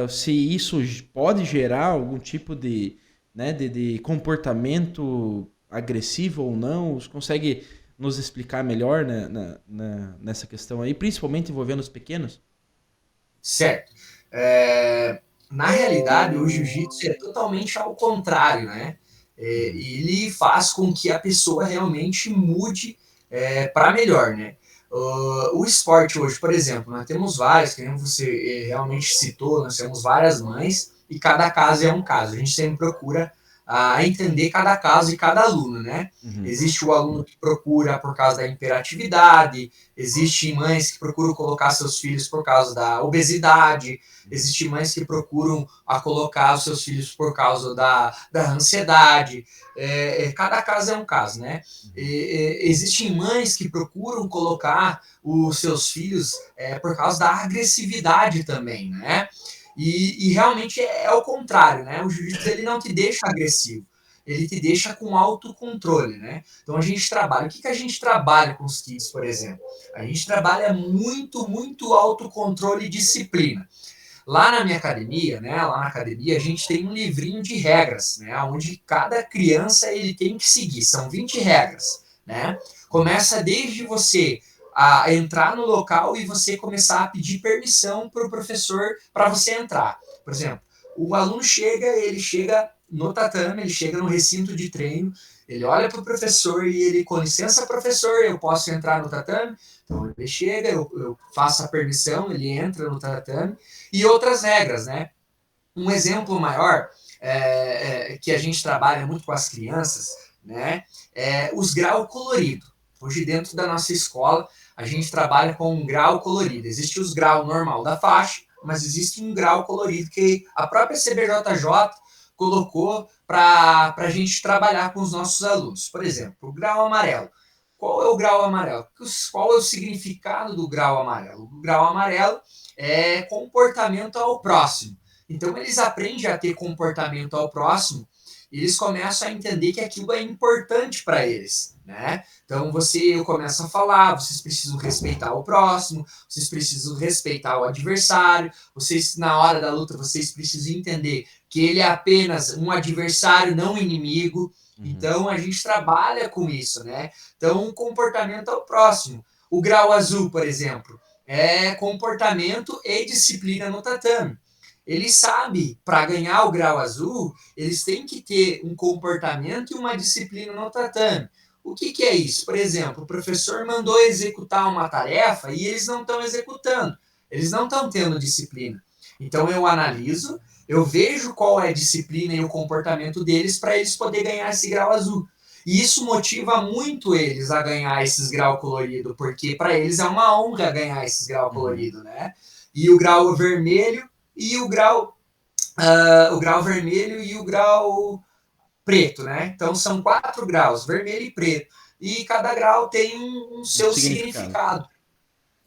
Speaker 1: se isso pode gerar algum tipo de, né, de comportamento agressivo ou não? Você consegue nos explicar melhor, né, nessa questão aí, principalmente envolvendo os pequenos?
Speaker 2: certo. É, na realidade, o jiu-jitsu é totalmente ao contrário, né?
Speaker 1: Uhum.
Speaker 2: Ele faz com que a pessoa realmente mude para melhor, né? O esporte hoje, por exemplo, nós temos vários, que nem você realmente citou, nós temos várias mães e cada caso é um caso. A gente sempre procura entender cada caso e cada aluno, né?
Speaker 1: Uhum.
Speaker 2: Existe o aluno que procura por causa da imperatividade, existem mães que procuram colocar seus filhos por causa da obesidade, existem mães que procuram colocar os seus filhos por causa da ansiedade. Cada caso é um caso, né?
Speaker 1: Uhum.
Speaker 2: Existem mães que procuram colocar os seus filhos por causa da agressividade também, né? E realmente é o contrário, né? O jiu-jitsu ele não te deixa agressivo, ele te deixa com autocontrole, né? Então a gente trabalha. O que a gente trabalha com os kids, por exemplo? A gente trabalha muito autocontrole e disciplina. Lá na minha academia, né, lá na academia, a gente tem um livrinho de regras, né, onde cada criança ele tem que seguir. São 20 regras, né?
Speaker 1: Uhum.
Speaker 2: Começa desde você entrar no local e você começar a pedir permissão para o professor para você entrar. Por exemplo, o aluno chega, ele chega no tatame, ele chega no recinto de treino, ele olha para o professor e ele, com licença, professor, eu posso entrar no tatame? Então ele chega, eu faço a permissão, ele entra no tatame e outras regras, né? Um exemplo maior que a gente trabalha muito com as crianças, né? Os grau colorido. Hoje dentro da nossa escola a gente trabalha com um grau colorido. Existe os grau normal da faixa, mas existe um grau colorido que a própria CBJJ colocou para a gente trabalhar com os nossos alunos. Por exemplo, o grau amarelo. Qual é o grau amarelo? Qual é o significado do grau amarelo? O grau amarelo é comportamento ao próximo. Então eles aprendem a ter comportamento ao próximo e eles começam a entender que aquilo é importante para eles, né? Então eu começo a falar, vocês precisam respeitar o próximo, vocês precisam respeitar o adversário, vocês na hora da luta vocês precisam entender que ele é apenas um adversário, não um inimigo.
Speaker 1: Uhum.
Speaker 2: Então a gente trabalha com isso, né? Então um comportamento ao próximo. O grau azul, por exemplo, é comportamento e disciplina no tatame. Ele sabe, para ganhar o grau azul, eles têm que ter um comportamento e uma disciplina no tatame. O que é isso? Por exemplo, o professor mandou executar uma tarefa e eles não estão executando, eles não estão tendo disciplina. Então eu analiso, Eu vejo qual é a disciplina e o comportamento deles para eles poderem ganhar esse grau azul. E isso motiva muito eles a ganhar esses grau colorido, porque para eles é uma honra ganhar esses grau colorido, né? E o grau vermelho e o grau vermelho e o grau preto, né? Então são 4 graus, vermelho e preto. E cada grau tem um seu significado.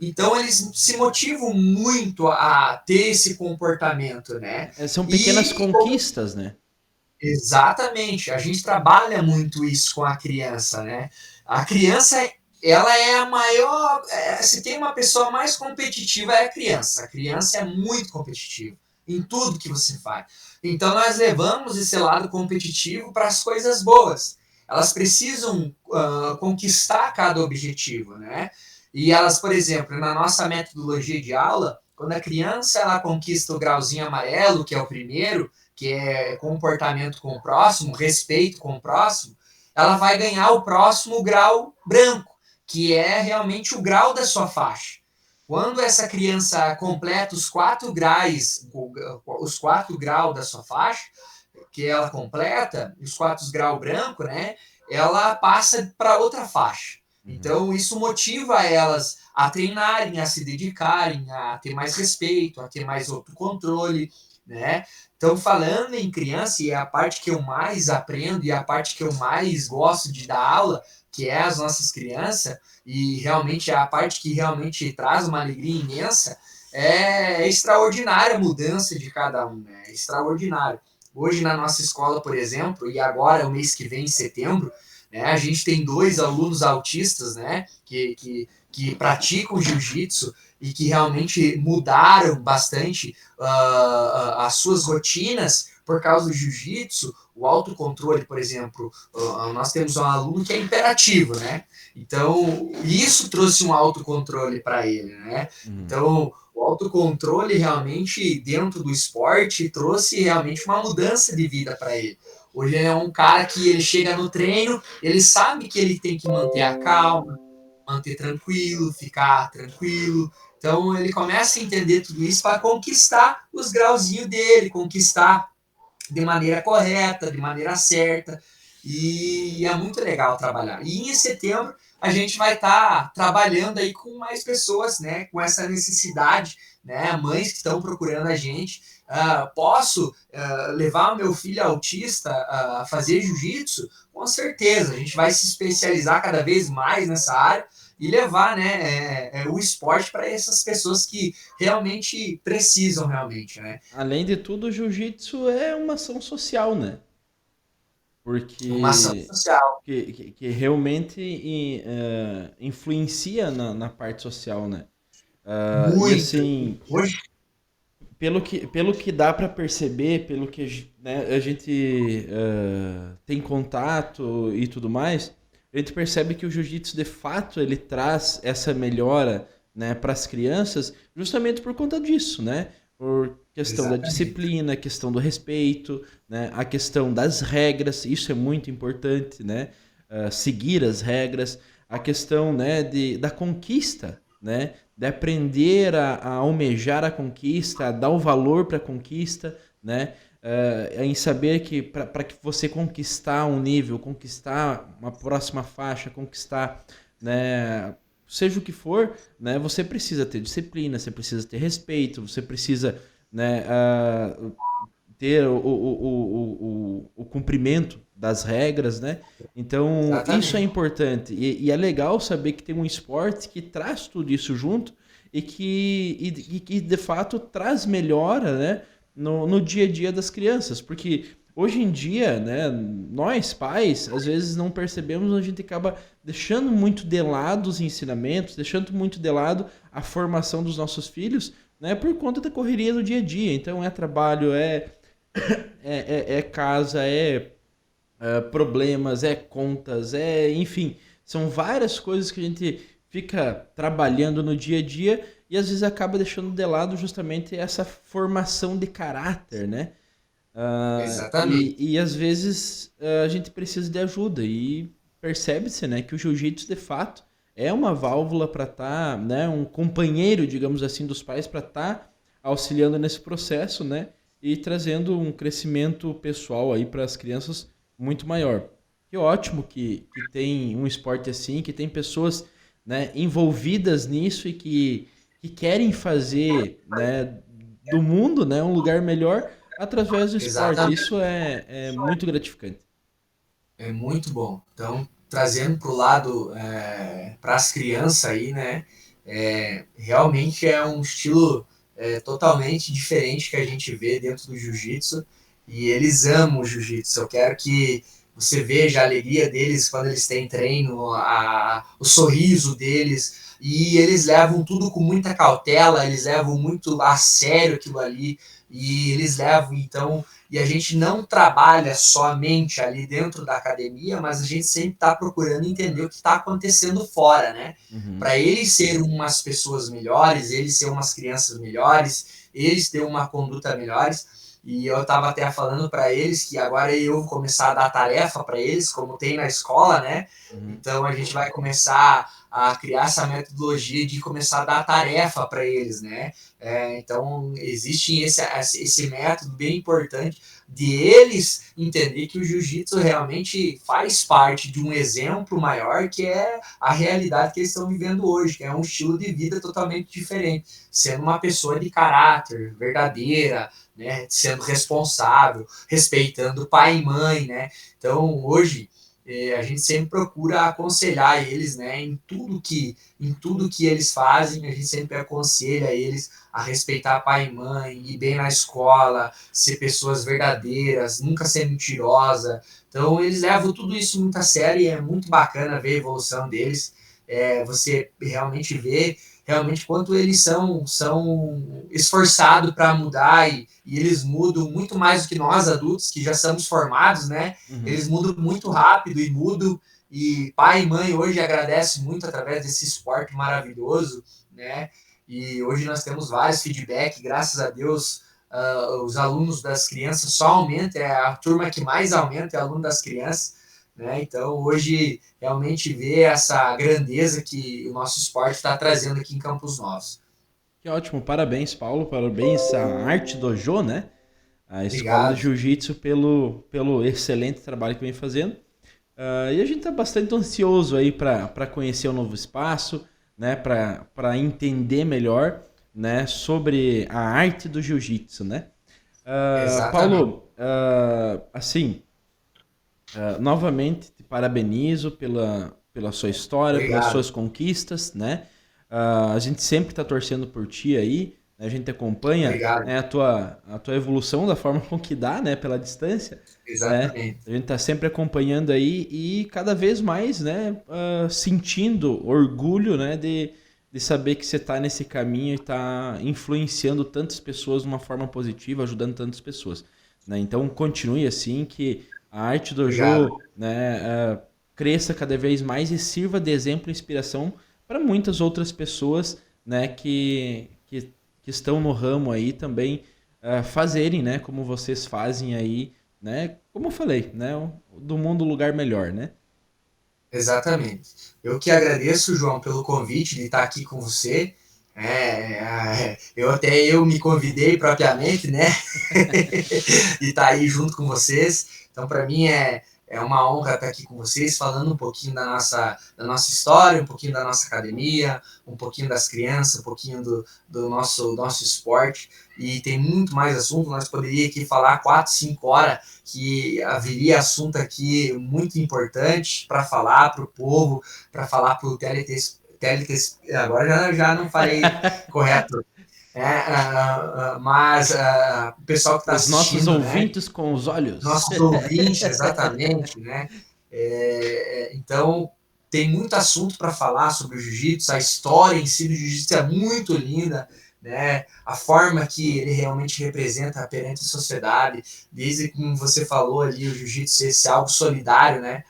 Speaker 2: Então eles se motivam muito a ter esse comportamento, né?
Speaker 1: São pequenas conquistas, né?
Speaker 2: Exatamente. A gente trabalha muito isso com a criança, né? A criança, ela é a maior. Se tem uma pessoa mais competitiva, é a criança. A criança é muito competitiva em tudo que você faz. Então nós levamos esse lado competitivo para as coisas boas. Elas precisam conquistar cada objetivo, né? E elas, por exemplo, na nossa metodologia de aula, quando a criança ela conquista o grauzinho amarelo, que é o primeiro, que é comportamento com o próximo, respeito com o próximo, ela vai ganhar o próximo grau branco, que é realmente o grau da sua faixa. Quando essa criança completa os 4 graus da sua faixa, que ela completa, os 4 graus branco, né, ela passa para outra faixa. Então, isso motiva elas a treinarem, a se dedicarem, a ter mais respeito, a ter mais autocontrole, né? Então, falando em criança, e é a parte que eu mais aprendo e a parte que eu mais gosto de dar aula, que é as nossas crianças, e realmente é a parte que realmente traz uma alegria imensa, é extraordinária a mudança de cada um, né? É extraordinário. Hoje, na nossa escola, por exemplo, e agora, o mês que vem, em setembro, né, a gente tem 2 alunos autistas, né, que praticam jiu-jitsu e que realmente mudaram bastante as suas rotinas por causa do jiu-jitsu, o autocontrole, por exemplo. Nós temos um aluno que é imperativo, né? Então, isso trouxe um autocontrole para ele, né? Então, o autocontrole realmente dentro do esporte trouxe realmente uma mudança de vida para ele. Hoje ele é um cara que ele chega no treino, ele sabe que ele tem que manter a calma, manter tranquilo, ficar tranquilo. Então ele começa a entender tudo isso para conquistar os grauzinhos dele, conquistar de maneira correta, de maneira certa. E é muito legal trabalhar. E em setembro a gente vai estar trabalhando aí com mais pessoas, né? Com essa necessidade, né? Mães que estão procurando a gente. Posso levar o meu filho autista a fazer jiu-jitsu? Com certeza. A gente vai se especializar cada vez mais nessa área e levar, né, o esporte para essas pessoas que realmente precisam, realmente, né?
Speaker 1: Além de tudo, o jiu-jitsu é uma ação social, né?
Speaker 2: Uma ação
Speaker 1: Porque
Speaker 2: social.
Speaker 1: que realmente influencia na parte social, né? E
Speaker 2: Muito.
Speaker 1: assim,
Speaker 2: Hoje,
Speaker 1: pelo que dá para perceber, pelo que né, a gente tem contato e tudo mais, a gente percebe que o jiu-jitsu de fato ele traz essa melhora, né, para as crianças, justamente por conta disso, né? Por questão da
Speaker 2: exatamente.
Speaker 1: disciplina, questão do respeito, né? A questão das regras, isso é muito importante, né? Seguir as regras, a questão, né, da conquista, né? De aprender a almejar a conquista, a dar o valor para a conquista, né? Em saber que para que você conquistar um nível, conquistar uma próxima faixa, conquistar, né, seja o que for, né, você precisa ter disciplina, você precisa ter respeito, você precisa, né, ter o cumprimento das regras, né? Então, isso é
Speaker 2: Exatamente.
Speaker 1: importante. E é legal saber que tem um esporte que traz tudo isso junto e que de fato traz melhora, né, no dia a dia das crianças. Porque hoje em dia, né, nós pais, às vezes não percebemos, a gente acaba deixando muito de lado os ensinamentos, deixando muito de lado a formação dos nossos filhos, né, por conta da correria do dia a dia. Então, é trabalho, é casa, problemas, é contas, enfim, são várias coisas que a gente fica trabalhando no dia a dia e às vezes acaba deixando de lado justamente essa formação de caráter, né?
Speaker 2: Exatamente.
Speaker 1: E às vezes a gente precisa de ajuda e percebe-se, né, que o jiu-jitsu de fato é uma válvula para estar, né, um companheiro, digamos assim, dos pais para estar auxiliando nesse processo, né? e trazendo um crescimento pessoal aí para as crianças muito maior. Que ótimo que tem um esporte assim, que tem pessoas, né, envolvidas nisso e que querem fazer, né, do mundo, né, um lugar melhor através do esporte.
Speaker 2: Exatamente.
Speaker 1: Isso é muito gratificante.
Speaker 2: É muito bom. Então, trazendo para o lado, para as crianças aí, né? Realmente é um estilo totalmente diferente que a gente vê dentro do jiu-jitsu. E eles amam o jiu-jitsu. Eu quero que você veja a alegria deles quando eles têm treino, o sorriso deles. E eles levam tudo com muita cautela, eles levam muito a sério aquilo ali. E eles levam, então, e a gente não trabalha somente ali dentro da academia, mas a gente sempre está procurando entender o que está acontecendo fora, né?
Speaker 1: Uhum.
Speaker 2: Para eles serem umas pessoas melhores, eles serem umas crianças melhores, eles terem uma conduta melhores. E eu estava até falando para eles que agora eu vou começar a dar tarefa para eles, como tem na escola, né?
Speaker 1: Uhum.
Speaker 2: Então a gente vai começar a criar essa metodologia de começar a dar tarefa para eles, né? Então existe esse método bem importante de eles entender que o jiu-jitsu realmente faz parte de um exemplo maior que é a realidade que eles estão vivendo hoje, que é um estilo de vida totalmente diferente, sendo uma pessoa de caráter verdadeira, né, sendo responsável, respeitando pai e mãe, né? Então hoje a gente sempre procura aconselhar eles, né, em tudo que eles fazem, a gente sempre aconselha eles a respeitar pai e mãe, ir bem na escola, ser pessoas verdadeiras, nunca ser mentirosa. Então eles levam tudo isso muito a sério e é muito bacana ver a evolução deles. Você realmente vê realmente quanto eles são esforçados para mudar e eles mudam muito mais do que nós adultos que já somos formados, né?
Speaker 1: Uhum.
Speaker 2: Eles mudam muito rápido e mudam e pai e mãe hoje agradecem muito através desse esporte maravilhoso, né? E hoje nós temos vários feedbacks, graças a Deus, os alunos das crianças só aumentam, é a turma que mais aumenta é o aluno das crianças, né? Então hoje realmente vê essa grandeza que o nosso esporte está trazendo aqui em Campos Novos.
Speaker 1: Que ótimo, parabéns, Paulo, parabéns à Arte Dojo, né? A escola de
Speaker 2: Obrigado.
Speaker 1: jiu-jitsu pelo excelente trabalho que vem fazendo. E a gente está bastante ansioso aí para conhecer o novo espaço, né? Para entender melhor, né? Sobre a arte do jiu-jitsu, né?
Speaker 2: Exatamente.
Speaker 1: Paulo, assim, novamente te parabenizo pela sua história, pelas
Speaker 2: Obrigado.
Speaker 1: suas conquistas, né? A gente sempre está torcendo por ti aí, né? A gente acompanha,
Speaker 2: Obrigado.
Speaker 1: né, a tua evolução da forma com que dá, né? Pela distância, né?
Speaker 2: Exatamente.
Speaker 1: A gente está sempre acompanhando aí e cada vez mais, né? Sentindo orgulho, né? De saber que você está nesse caminho e está influenciando tantas pessoas de uma forma positiva, ajudando tantas pessoas, né? Então continue assim que a arte
Speaker 2: Obrigado.
Speaker 1: dojo, né, cresça cada vez mais e sirva de exemplo e inspiração para muitas outras pessoas, né, que estão no ramo aí também fazerem, né, como vocês fazem aí, né, como eu falei, né, do mundo um lugar melhor, né?
Speaker 2: Exatamente. Eu que agradeço, João, pelo convite de estar aqui com você. Eu me convidei propriamente, né, de estar aí junto com vocês. Então, para mim é uma honra estar aqui com vocês, falando um pouquinho da nossa história, um pouquinho da nossa academia, um pouquinho das crianças, um pouquinho do nosso esporte. E tem muito mais assunto. Nós poderíamos aqui falar 4, 5 horas, que haveria assunto aqui muito importante para falar para o povo, para falar para o agora já não falei correto, mas o pessoal que está
Speaker 1: Os nossos
Speaker 2: assistindo, né?
Speaker 1: ouvintes com os olhos.
Speaker 2: Nossos ouvintes, exatamente, né? Então, tem muito assunto para falar sobre o jiu-jitsu, a história em si do jiu-jitsu é muito linda, né? A forma que ele realmente representa perante a sociedade, desde como você falou ali, o jiu-jitsu ser algo solidário, né?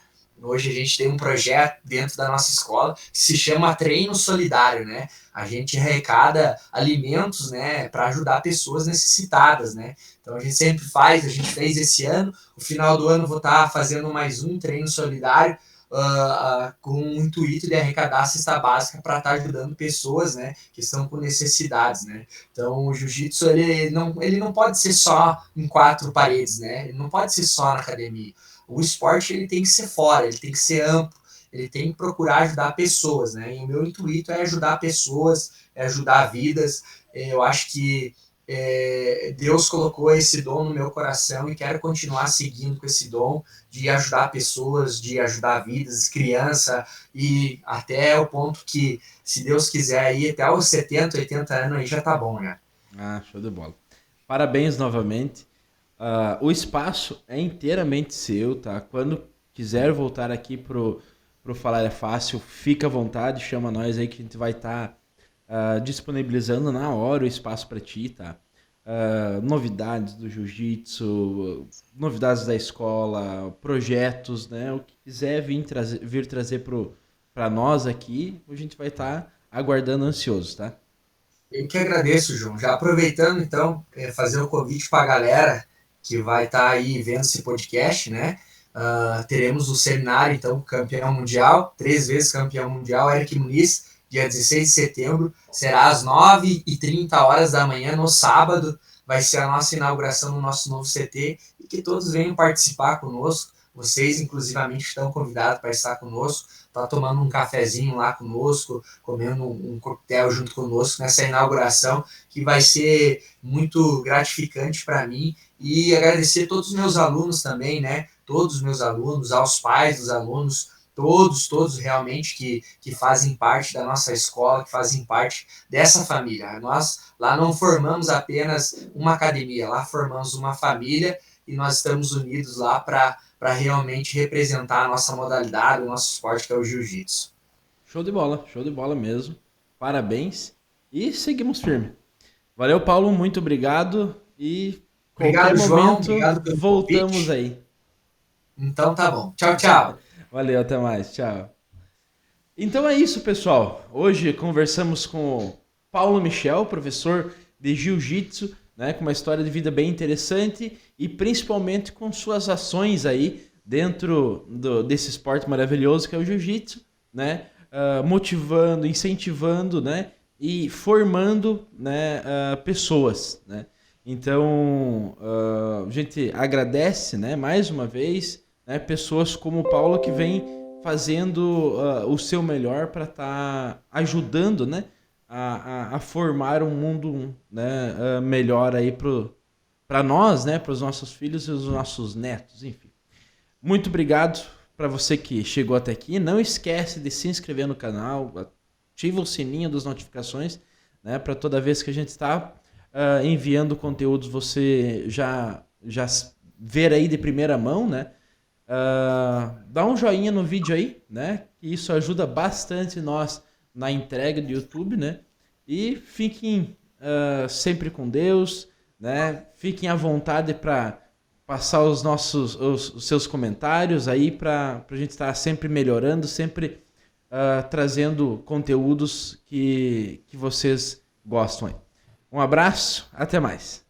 Speaker 2: Hoje a gente tem um projeto dentro da nossa escola que se chama Treino Solidário, né? A gente arrecada alimentos, né, para ajudar pessoas necessitadas, né? Então a gente sempre faz, a gente fez esse ano, no final do ano vou estar fazendo mais um treino solidário com o intuito de arrecadar a cesta básica para estar ajudando pessoas, né, que estão com necessidades, né. Então, o jiu-jitsu, ele não pode ser só em quatro paredes, né, ele não pode ser só na academia. O esporte, ele tem que ser fora, ele tem que ser amplo, ele tem que procurar ajudar pessoas, né, e o meu intuito é ajudar pessoas, é ajudar vidas. Eu acho que Deus colocou esse dom no meu coração e quero continuar seguindo com esse dom de ajudar pessoas, de ajudar vidas, criança, e até o ponto que, se Deus quiser, aí até os 70, 80 anos aí já tá bom, né?
Speaker 1: Ah, show de bola. Parabéns novamente. O espaço é inteiramente seu, tá? Quando quiser voltar aqui pro Falar é Fácil, fica à vontade, chama nós aí que a gente vai estar disponibilizando na hora o espaço para ti, tá? Novidades do jiu-jitsu, novidades da escola, projetos, né? O que quiser vir trazer para nós aqui, a gente vai estar aguardando ansioso, tá?
Speaker 2: Eu que agradeço, João. Já aproveitando, então, fazer um convite para a galera que vai estar aí vendo esse podcast, né? Teremos o seminário, então, campeão mundial, 3 vezes campeão mundial, Eric Muniz, dia 16 de setembro, será às 9h30 da manhã, no sábado, vai ser a nossa inauguração no nosso novo CT, e que todos venham participar conosco. Vocês, inclusivamente, estão convidados para estar conosco, tá tomando um cafezinho lá conosco, comendo um coquetel junto conosco nessa inauguração, que vai ser muito gratificante para mim, e agradecer a todos os meus alunos também, né? Todos os meus alunos, aos pais dos alunos, todos realmente que fazem parte da nossa escola, que fazem parte dessa família. Nós lá não formamos apenas uma academia, lá formamos uma família e nós estamos unidos lá para realmente representar a nossa modalidade, o nosso esporte, que é o jiu-jitsu.
Speaker 1: Show de bola mesmo. Parabéns e seguimos firme. Valeu, Paulo, muito obrigado e
Speaker 2: Obrigado,
Speaker 1: qualquer
Speaker 2: João.
Speaker 1: momento
Speaker 2: Obrigado pelo
Speaker 1: voltamos
Speaker 2: convite.
Speaker 1: aí.
Speaker 2: Então tá bom. Tchau, tchau.
Speaker 1: Valeu, até mais. Tchau. Então é isso, pessoal. Hoje conversamos com o Paulo Michel, professor de Jiu-Jitsu, né, com uma história de vida bem interessante e principalmente com suas ações aí dentro desse esporte maravilhoso que é o Jiu-Jitsu, né, motivando, incentivando, né, e formando, né, pessoas, né. Então a gente agradece, né, mais uma vez, né, pessoas como o Paulo que vem fazendo o seu melhor para estar ajudando, né, a formar um mundo, né, melhor aí para nós, né, para os nossos filhos e os nossos netos, enfim. Muito obrigado para você que chegou até aqui. Não esquece de se inscrever no canal, ativa o sininho das notificações, né, para toda vez que a gente está enviando conteúdos você já ver aí de primeira mão, né? Dá um joinha no vídeo aí, né? Que isso ajuda bastante nós na entrega do YouTube, né? E fiquem sempre com Deus, né? Fiquem à vontade para passar os seus comentários aí para a gente estar sempre melhorando, sempre trazendo conteúdos que vocês gostam aí. Um abraço, até mais.